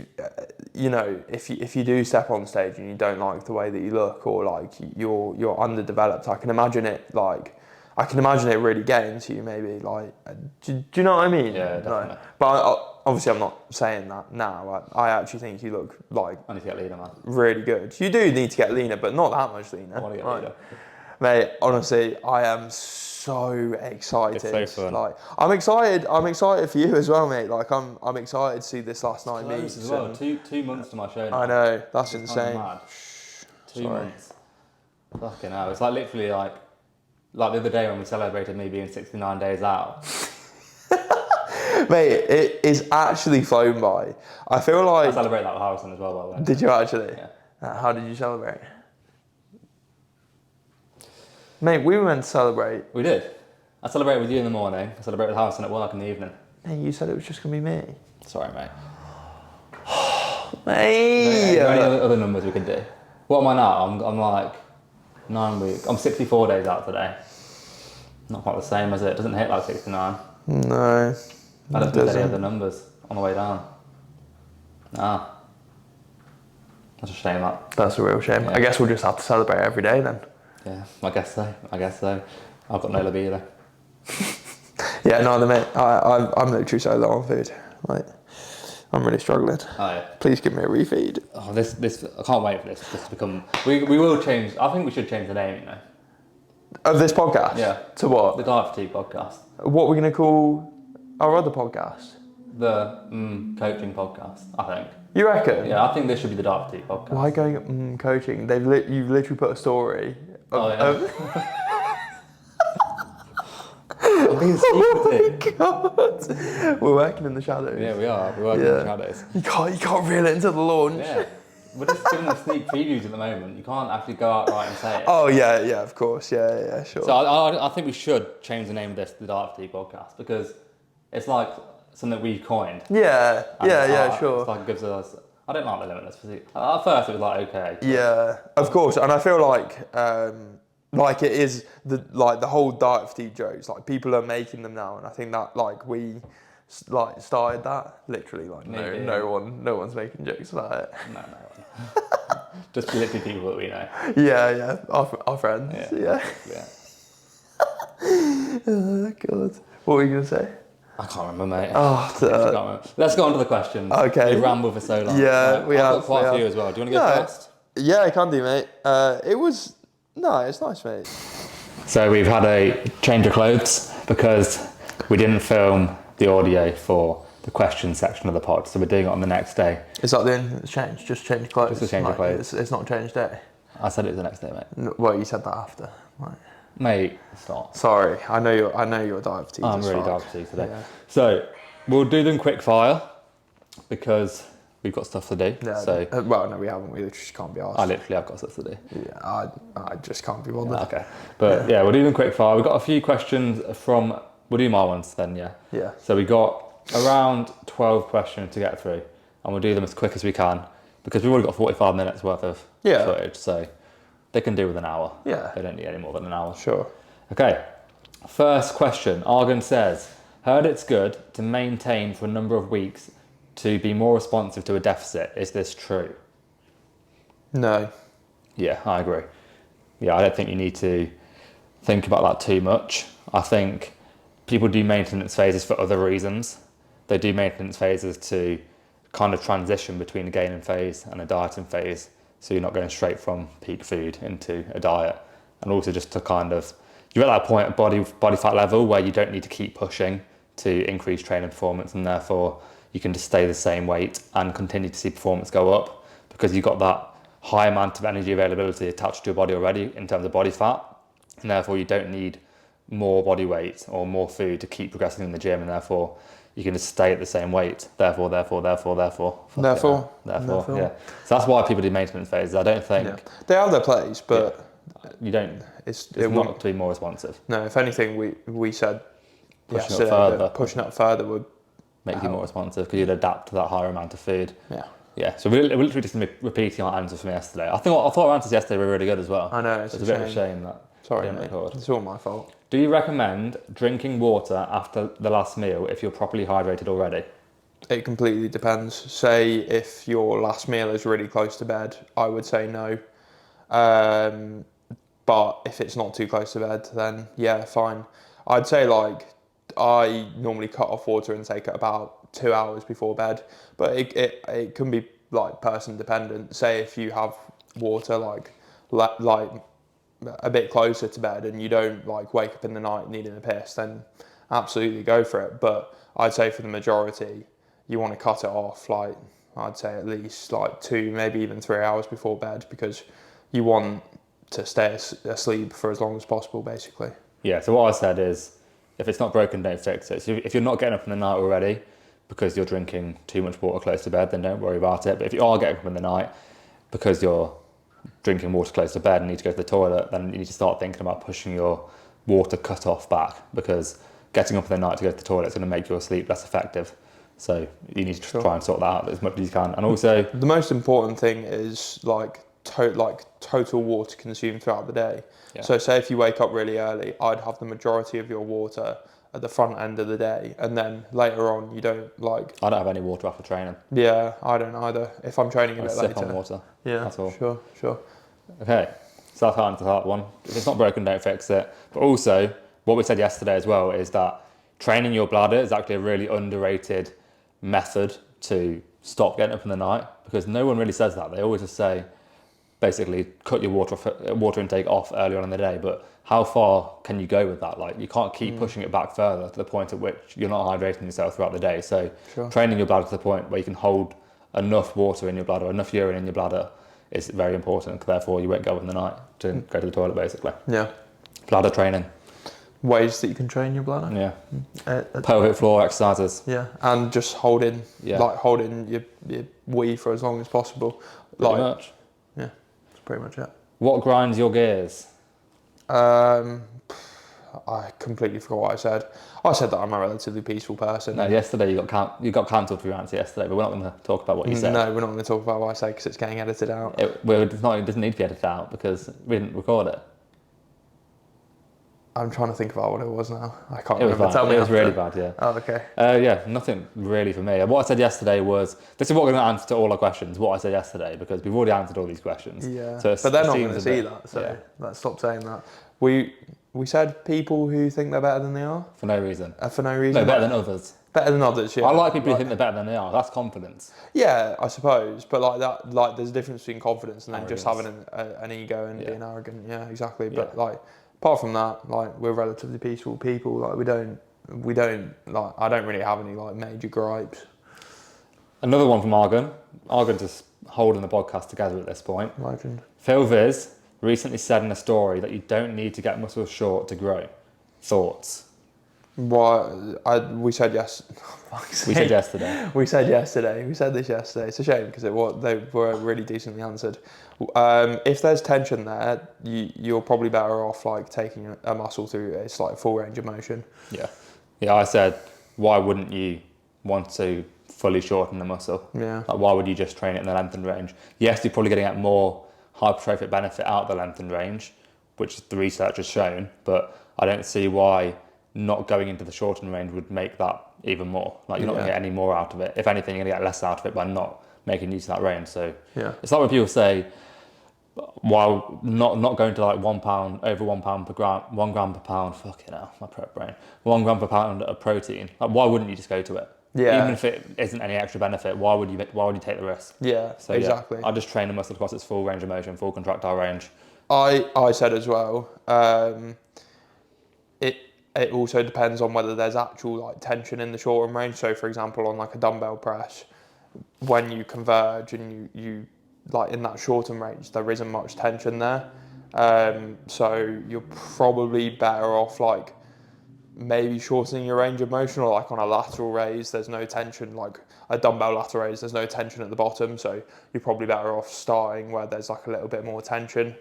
if you do step on stage and you don't like the way that you look or like you're underdeveloped, I can imagine it like. I can imagine it really getting to you. Maybe like, do you know what I mean? Yeah, definitely. But obviously, I'm not saying that now. I actually think you look like I need to get leaner, man. really good. You do need to get leaner, but not that much leaner. I want to get leaner. Mate, honestly, I am so excited. It's so fun. Like, I'm excited. I'm excited for you as well, mate. Like, I'm excited to see this last night meet as well. 2 months to my show now. I know, that's It's insane. mad. 2 months. Fucking hell. It's like literally like the other day when we celebrated me being 69 days out. Mate, it is actually flown by. I feel like. I celebrated that with Harrison as well, by the way. Did you actually? Yeah. How did you celebrate? Mate, we were meant to celebrate. We did. I celebrated with you in the morning. I celebrated with Harrison at work in the evening. Hey, you said it was just going to be me. Sorry, mate. Mate! Are there any other numbers we can do? What am I now? I'm like 9 weeks. I'm 64 days out today. Not quite the same, is it? It doesn't hit like 69. No. I don't think there's any other numbers on the way down. Nah. That's a shame, that. That's a real shame. Yeah. I guess we'll just have to celebrate every day then. Yeah, I guess so. I've got no libido. Yeah, no, mate. I'm literally so low on food. Like, I'm really struggling. Oh, yeah. Please give me a refeed. Oh, this I can't wait for this to become. We will change. I think we should change the name. You know, Of this podcast? Yeah. To what? the Diet Fatigue Podcast, What we're going to call our other podcast? the coaching podcast. I think. You reckon? Yeah, I think this should be the Diet Fatigue Podcast. Why going coaching? You've literally put a story. I'm being secretive. God. We're working in the shadows. Yeah, we are. We're working in the shadows. You can't reel it into the launch. Yeah. We're just giving them sneak previews at the moment. You can't actually go outright and say it. Oh yeah, of course, yeah, sure. So I think we should change the name of this to the Diet Fatigue Podcast because it's like something we coined. Yeah, sure. It's like gives us. I don't like the Limitless Physique. At first it was like okay. Yeah, of course, and I feel like it is the whole diet fatigue jokes. Like people are making them now, and I think that we started that literally. Like Maybe, no one's making jokes about it. No. Just literally people that we know. Yeah, our friends. Yeah. Oh God, what were you gonna say? I can't remember, mate. Oh, let's go on to the questions. Okay. We rambled for so long. Yeah, I've got quite a few as well. Do you want to go first? Yeah, I can do, mate. It's nice, mate. So we've had a change of clothes because we didn't film the audio for the question section of the pod, so we're doing it on the next day. Is that the only change? Just change clothes? Just a change of clothes. It's not a change day? I said it was the next day, mate. Well, you said that after. Right. Mate, it's not. Sorry, I know you're diet fatigued. I'm really diet fatigued today. Yeah. So we'll do them quick fire because we've got stuff to do. Yeah, so well, no, we haven't. We just can't be asked. I literally have got stuff to do. Yeah, I just can't be bothered. Okay, but yeah, we'll do them quick fire. We've got a few questions from. We'll do my ones then, yeah. Yeah. So we got around 12 questions to get through, and we'll do them as quick as we can because we've already got 45 minutes worth of footage, so they can do with an hour. Yeah. They don't need any more than an hour. Sure. Okay. First question. Argan says, heard it's good to maintain for a number of weeks to be more responsive to a deficit. Is this true? No. Yeah, I agree. Yeah, I don't think you need to think about that too much. I think people do maintenance phases for other reasons. They do maintenance phases to kind of transition between a gaining phase and a dieting phase. So you're not going straight from peak food into a diet. And also just to kind of, you're at that point at body fat level where you don't need to keep pushing to increase training performance, and therefore you can just stay the same weight and continue to see performance go up because you've got that high amount of energy availability attached to your body already in terms of body fat, and therefore you don't need more body weight or more food to keep progressing in the gym, and therefore you can just stay at the same weight. Therefore. Yeah. So that's why people do maintenance phases. I don't think they have their place, but you don't. It's not to be more responsive. No, if anything, we said pushing up further would make you more responsive because you'd adapt to that higher amount of food. Yeah. So we're literally just repeating our answers from yesterday. I thought our answers yesterday were really good as well. I know it's a bit of a shame that. Sorry, mate. It's all my fault. Do you recommend drinking water after the last meal if you're properly hydrated already? It completely depends. Say if your last meal is really close to bed, I would say no. But if it's not too close to bed, then yeah, fine. I'd say like I normally cut off water intake at about 2 hours before bed, but it can be like person dependent. Say if you have water like a bit closer to bed and you don't like wake up in the night needing a piss, then absolutely go for it. But I'd say for the majority, you want to cut it off like I'd say at least like 2, maybe even 3 hours before bed, because you want to stay asleep for as long as possible, basically. Yeah, so what I said is, if it's not broken, don't fix it. So if you're not getting up in the night already because you're drinking too much water close to bed, then don't worry about it. But if you are getting up in the night because you're drinking water close to bed and need to go to the toilet, then you need to start thinking about pushing your water cut-off back, because getting up in the night to go to the toilet is going to make your sleep less effective. So you need to try and sort that out as much as you can. And also, the most important thing is like total water consumed throughout the day. Yeah. So say if you wake up really early, I'd have the majority of your water at the front end of the day, and then later on you don't like. I don't have any water after training. Yeah, I don't either. If I'm training a bit later. Sip on water. Yeah, that's all. Sure. Okay, so that's answer that one. If it's not broken, don't fix it. But also, what we said yesterday as well is that training your bladder is actually a really underrated method to stop getting up in the night, because no one really says that. They always just say, basically, cut your water intake off earlier on in the day. But how far can you go with that? Like, you can't keep pushing it back further to the point at which you're not hydrating yourself throughout the day. So training your bladder to the point where you can hold enough water in your bladder, enough urine in your bladder, is very important. Therefore, you won't go up in the night to go to the toilet, basically. Yeah. Bladder training. Ways that you can train your bladder. Yeah. Pelvic floor exercises. Yeah, and just holding your wee for as long as possible. Pretty much. Yeah, that's pretty much it. What grinds your gears? I completely forgot what I said. I said that I'm a relatively peaceful person. No, yesterday you got cancelled for your answer yesterday, but we're not going to talk about what you said. No, we're not going to talk about what I said because it's getting edited out. It doesn't need to be edited out because we didn't record it. I'm trying to think about what it was now. I can't remember. Bad. Tell me. It was really bad, yeah. Oh, okay. Yeah, nothing really for me. What I said yesterday was, this is what we're going to answer to all our questions, what I said yesterday, because we've already answered all these questions. Yeah, so but they're not going to see that, so let's stop saying that. We said people who think they're better than they are? For no reason. For no reason? No, better than others. Better than others, yeah. I like people who think they're better than they are. That's confidence. Yeah, I suppose. But like that, like there's a difference between confidence and then Arrogance. just having an ego and being arrogant. Yeah, exactly. But like, apart from that, like we're relatively peaceful people. Like we don't like, I don't really have any like major gripes. Another one from Argon. Argon just holding the podcast together at this point. Legend. Phil Viz recently said in a story that you don't need to get muscles short to grow. Thoughts? We said yes. We said yesterday. We said this yesterday. It's a shame because they were really decently answered. If there's tension there, you're probably better off like taking a muscle through its like full range of motion. Yeah. I said, why wouldn't you want to fully shorten the muscle? Yeah. Like, why would you just train it in the lengthened range? Yes, you're probably getting more hypertrophic benefit out of the lengthened range, which the research has shown, but I don't see why not going into the shortened range would make that even more. Like, you're not going to get any more out of it. If anything, you're going to get less out of it by not making use of that range. So it's like when people say, while not going to like 1 pound, over 1 pound per gram, 1 gram per pound, fucking hell, my prep brain, 1 gram per pound of protein, like, why wouldn't you just go to it? Yeah. Even if it isn't any extra benefit, why would you take the risk? Yeah, so exactly. I just train the muscle across its full range of motion, full contractile range. I said as well, it also depends on whether there's actual like tension in the shortened range. So for example, on like a dumbbell press, when you converge and you like in that shortened range, there isn't much tension there. So you're probably better off like maybe shortening your range of motion, or like on a lateral raise, there's no tension, like a dumbbell lateral raise, there's no tension at the bottom. So you're probably better off starting where there's like a little bit more tension.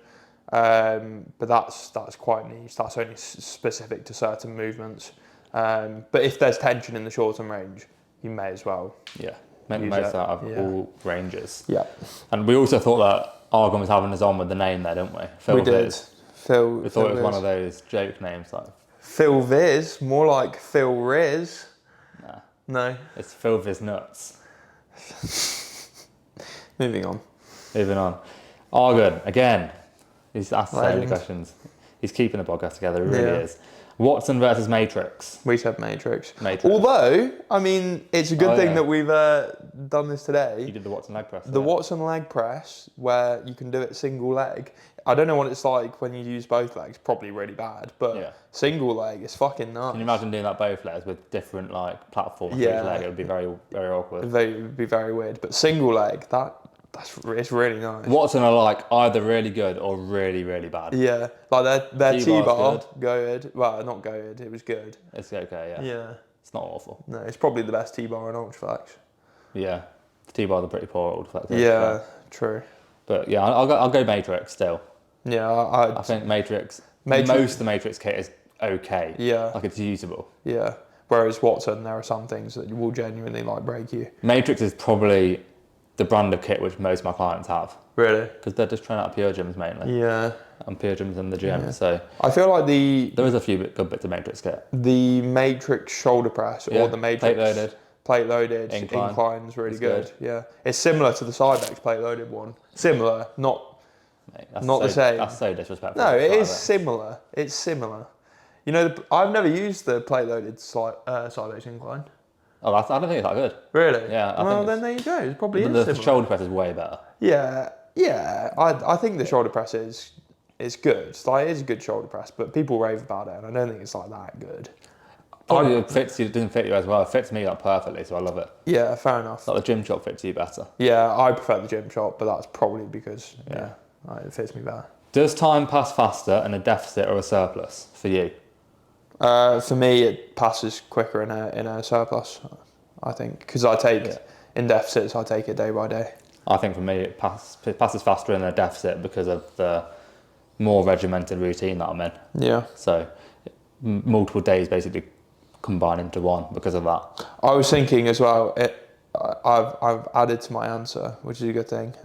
But that's quite niche. That's only specific to certain movements. But if there's tension in the shortened range, you may as well. Yeah, make the most out of all ranges. Yeah. And we also thought that Argon was having us on with the name there, didn't we? We did. Phil. We thought it was one of those joke names, like Phil Viz, more like Phil Riz. Nah. No. It's Phil Viz Nuts. Moving on. Argon again. He's asked so many Legend. questions. He's keeping the podcast together, he really Yeah. is. Watson versus Matrix. We said Matrix. Matrix. Although, I mean, it's a good thing that we've done this You today. did the Watson leg press. The Watson leg press, where you can do it single leg. I don't know what it's like when you use both legs. Probably really bad, but single leg is fucking nice. Can you imagine doing that both legs with different like platforms for each leg? It would be very, very awkward. It would be very weird. But single leg, it's really nice. Watson are like either really good or really, really bad. Yeah, like their T-bar's T-bar, good. Well, not good. It was good. It's okay, yeah. Yeah. It's not awful. No, it's probably the best T-bar in Ultraflex. Yeah. The T-bars are pretty poor at Ultraflex. Yeah, true. But yeah, I'll go Matrix still. Yeah, I think Matrix. Most of the Matrix kit is okay. Yeah. Like it's usable. Yeah. Whereas Watson, there are some things that will genuinely like break you. Matrix is probably the brand of kit which most of my clients have. Really? Because they're just trying out pure gyms mainly. Yeah. And pure gyms in the gym. So I feel like there is a few good bits of Matrix kit. The Matrix shoulder press or the Matrix plate loaded incline's really good. Yeah. It's similar to the Cybex plate loaded one. Similar, not the same. That's so disrespectful. No, it is similar. It's similar. You know, I've never used the plate loaded Cybex incline. Oh, I don't think it's that good. Really? Yeah. Well, then there you go. It probably is the similar. shoulder press is way better. Yeah. I think the shoulder press is good. Like, it is a good shoulder press, but people rave about it, and I don't think it's like that good. Probably it doesn't fit you as well. It fits me like perfectly, so I love it. Yeah, fair enough. Like the gym chop fits you better. Yeah, I prefer the gym chop, but that's probably because it fits me better. Does time pass faster in a deficit or a surplus for you? For me, it passes quicker in a surplus, I think, because in deficits, I take it day by day. I think for me, it passes faster in a deficit because of the more regimented routine that I'm in. Yeah. So multiple days basically combine into one because of that. I was thinking as well. I've added to my answer, which is a good thing.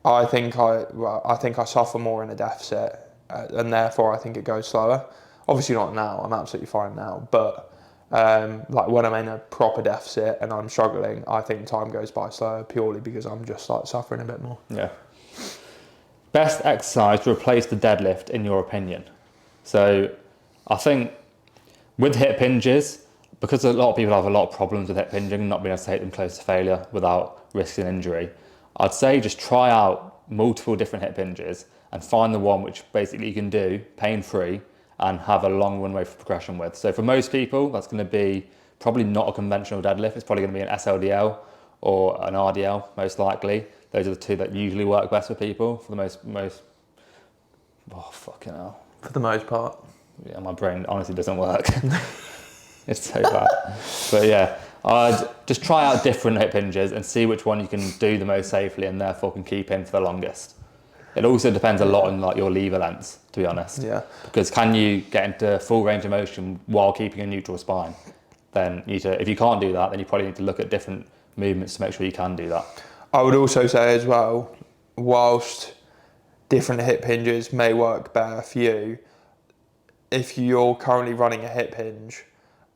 I think I suffer more in a deficit, and therefore I think it goes slower. Obviously not now. I'm absolutely fine now, but like when I'm in a proper deficit and I'm struggling, I think time goes by slower purely because I'm just like suffering a bit more. Yeah. Best exercise to replace the deadlift in your opinion? So I think with hip hinges, because a lot of people have a lot of problems with hip hinging, not being able to take them close to failure without risking injury, I'd say just try out multiple different hip hinges and find the one which basically you can do pain-free and have a long runway for progression with. So for most people, that's going to be probably not a conventional deadlift. It's probably going to be an SLDL or an RDL, most likely. Those are the two that usually work best for people for the most. Oh, fucking hell. For the most part. Yeah, my brain honestly doesn't work. It's so bad. But yeah, I'd just try out different hip hinges and see which one you can do the most safely and therefore can keep in for the longest. It also depends a lot on like your lever lengths, to be honest. Yeah. Because can you get into full range of motion while keeping a neutral spine? Then if you can't do that, then you probably need to look at different movements to make sure you can do that. I would also say as well, whilst different hip hinges may work better for you, if you're currently running a hip hinge,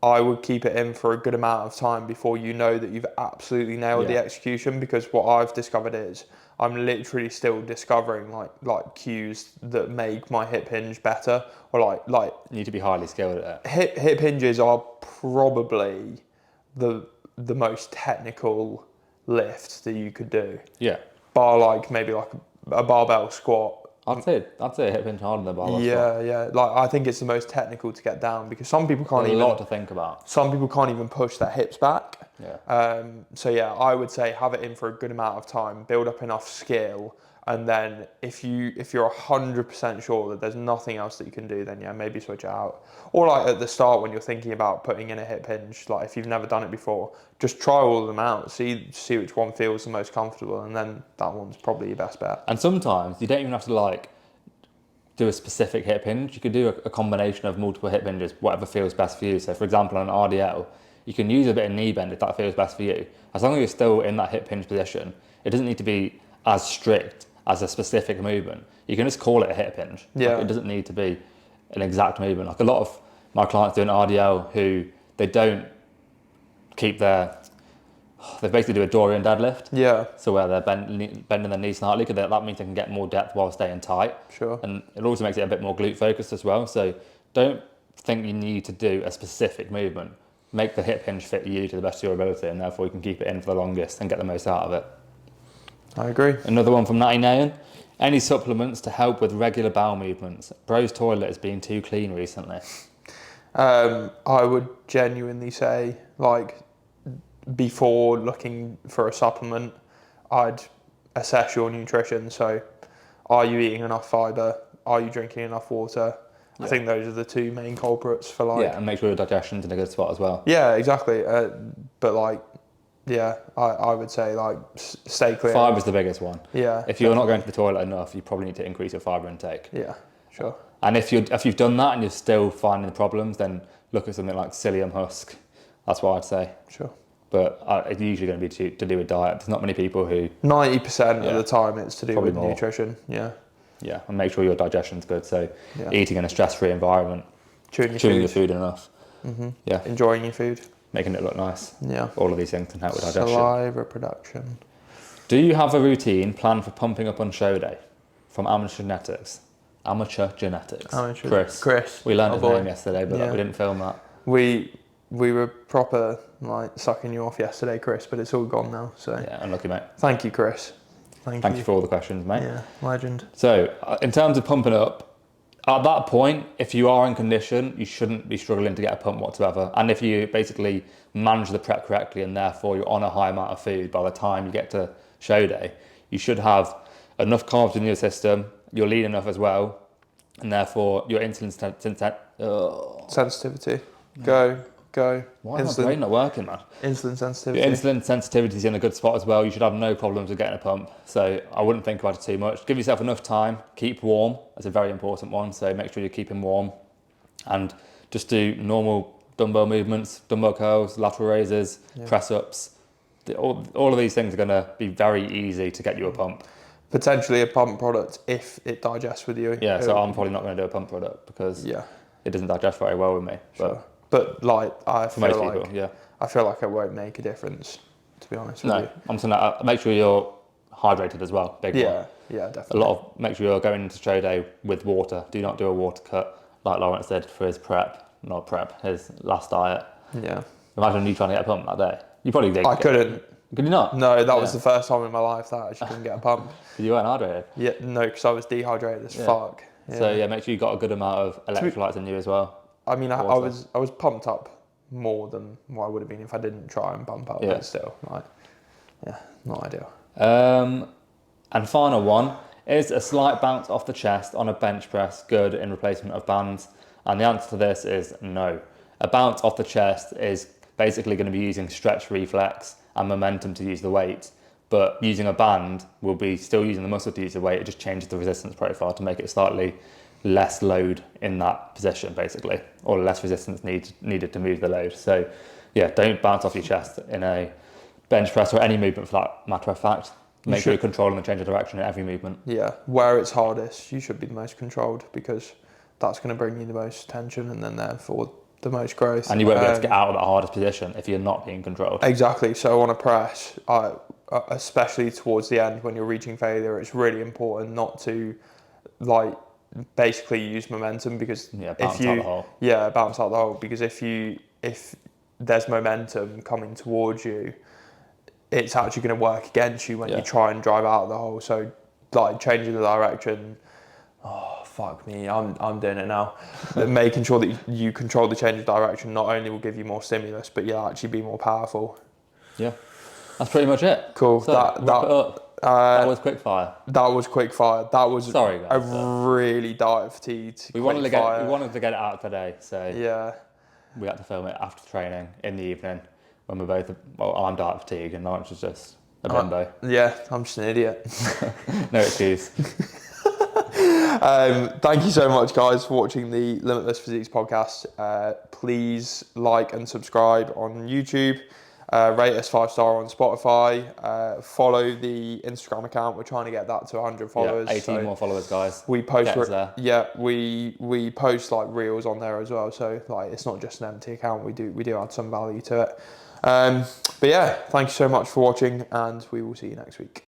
I would keep it in for a good amount of time before you know that you've absolutely nailed the execution, because what I've discovered is I'm literally still discovering like cues that make my hip hinge better, or like you need to be highly skilled at it. Hip hinges are probably the most technical lift that you could do. Yeah. Bar like maybe like a barbell squat. I'd say a hip hinge harder than a barbell squat. Yeah. Like I think it's the most technical to get down because some people can't There's a lot to think about. Some people can't even push their hips back. Yeah. So yeah, I would say have it in for a good amount of time, build up enough skill, and then if you're 100% sure that there's nothing else that you can do, then yeah, maybe switch it out. Or like at the start when you're thinking about putting in a hip hinge, like if you've never done it before, just try all of them out, see which one feels the most comfortable, and then that one's probably your best bet. And sometimes you don't even have to like do a specific hip hinge. You could do a combination of multiple hip hinges, whatever feels best for you. So for example, on an RDL, you can use a bit of knee bend if that feels best for you. As long as you're still in that hip hinge position, it doesn't need to be as strict as a specific movement. You can just call it a hip hinge. Yeah. Like, it doesn't need to be an exact movement. Like a lot of my clients do an RDL who they don't keep their they basically do a Dorian deadlift. Yeah. So where they're bending their knees slightly, because that means they can get more depth while staying tight. Sure. And it also makes it a bit more glute focused as well. So don't think you need to do a specific movement. Make the hip hinge fit you to the best of your ability, and therefore you can keep it in for the longest and get the most out of it. I agree. Another one from Natty Nayan. Any supplements to help with regular bowel movements? Bro's toilet has been too clean recently. I would genuinely say, like, before looking for a supplement, I'd assess your nutrition. So, are you eating enough fibre? Are you drinking enough water? I think those are the two main culprits for like... Yeah, and make sure your digestion's in a good spot as well. Yeah, exactly. But like, yeah, I would say like stay clear. Fibre's the biggest one. Yeah. If you're not going to the toilet enough, you probably need to increase your fibre intake. Yeah, sure. And if you've done that and you're still finding the problems, then look at something like psyllium husk. That's what I'd say. Sure. But it's usually going to be to do with diet. There's not many people who... 90% of the time it's to do Probably with more. nutrition. Yeah. Yeah, and make sure your digestion's good. So Yeah. eating in a stress-free environment, Chewing your your food. food enough. Yeah, Enjoying your food. making it look nice. Yeah. All of these things can help with digestion. Saliva production. Do you have a routine planned for pumping up on show day? From Amateur Genetics. Amateur Genetics. Chris. We learned his name yesterday, but we didn't film that. We were proper like sucking you off yesterday, Chris, but it's all gone now. So Yeah, unlucky, mate. thank you, Chris. Thank you for all the questions, mate. Yeah, legend. So, in terms of pumping up, at that point, if you are in condition, you shouldn't be struggling to get a pump whatsoever. And if you basically manage the prep correctly and therefore you're on a high amount of food by the time you get to show day, you should have enough carbs in your system, you're lean enough as well, and therefore your insulin Sensitivity. Go. Why is my brain not working, man? Insulin sensitivity. Your insulin sensitivity is in a good spot as well. You should have no problems with getting a pump. So I wouldn't think about it too much. Give yourself enough time. Keep warm. That's a very important one. So make sure you're keeping warm. And just do normal dumbbell movements, dumbbell curls, lateral raises, press-ups. All of these things are going to be very easy to get you a pump. Potentially a pump product if it digests with you. Yeah, so I'm probably not going to do a pump product because it doesn't digest very well with me. Sure. But like I feel most like people, I feel like it won't make a difference, to be honest with you. I'm saying that make sure you're hydrated as well. Big one. Yeah, definitely. Make sure you're going into show day with water. Do not do a water cut like Laurence did for his his last diet. Yeah. Imagine you trying to get a pump that day. You probably did. I couldn't. Could you not? No, that was the first time in my life that I actually couldn't get a pump. You weren't hydrated. Yeah, no, because I was dehydrated as fuck. Yeah. So make sure you got a good amount of electrolytes in you as well. I mean, I was pumped up more than what I would have been if I didn't try and pump up. But still, not ideal. And final one, is a slight bounce off the chest on a bench press good in replacement of bands? And the answer to this is no. A bounce off the chest is basically going to be using stretch reflex and momentum to use the weight, but using a band will be still using the muscle to use the weight. It just changes the resistance profile to make it slightly less load in that position, basically, or less resistance needed to move the load. So don't bounce off your chest in a bench press or any movement for that matter of fact. Make sure you're controlling the change of direction in every movement. Yeah, where it's hardest, you should be the most controlled because that's going to bring you the most tension and then therefore the most growth. And you won't be able to get out of that hardest position if you're not being controlled. Exactly. So on a press, especially towards the end when you're reaching failure, it's really important not to basically use momentum because bounce out the hole because if there's momentum coming towards you, it's actually going to work against you when you try and drive out of the hole. So changing the direction. Oh, fuck me, I'm doing it now. Making sure that you control the change of direction not only will give you more stimulus, but you'll actually be more powerful. Yeah. That's pretty much it. Cool. So, wrap it up. That was quick fire. That was quick fire. That was Sorry, guys, really diet fatigued. We wanted to get it out today, so we had to film it after training in the evening when we're both. Well, I'm diet fatigued and Laurence was just a bimbo. I'm just an idiot. No excuse. Thank you so much, guys, for watching the Limitless Physique Podcast. Please like and subscribe on YouTube. Rate us 5-star on Spotify. Follow the Instagram account. We're trying to get that to 100 followers. 18 more followers, guys. We post, Get us there. we post like reels on there as well. So like it's not just an empty account. We do add some value to it. But yeah, thank you so much for watching, and we will see you next week.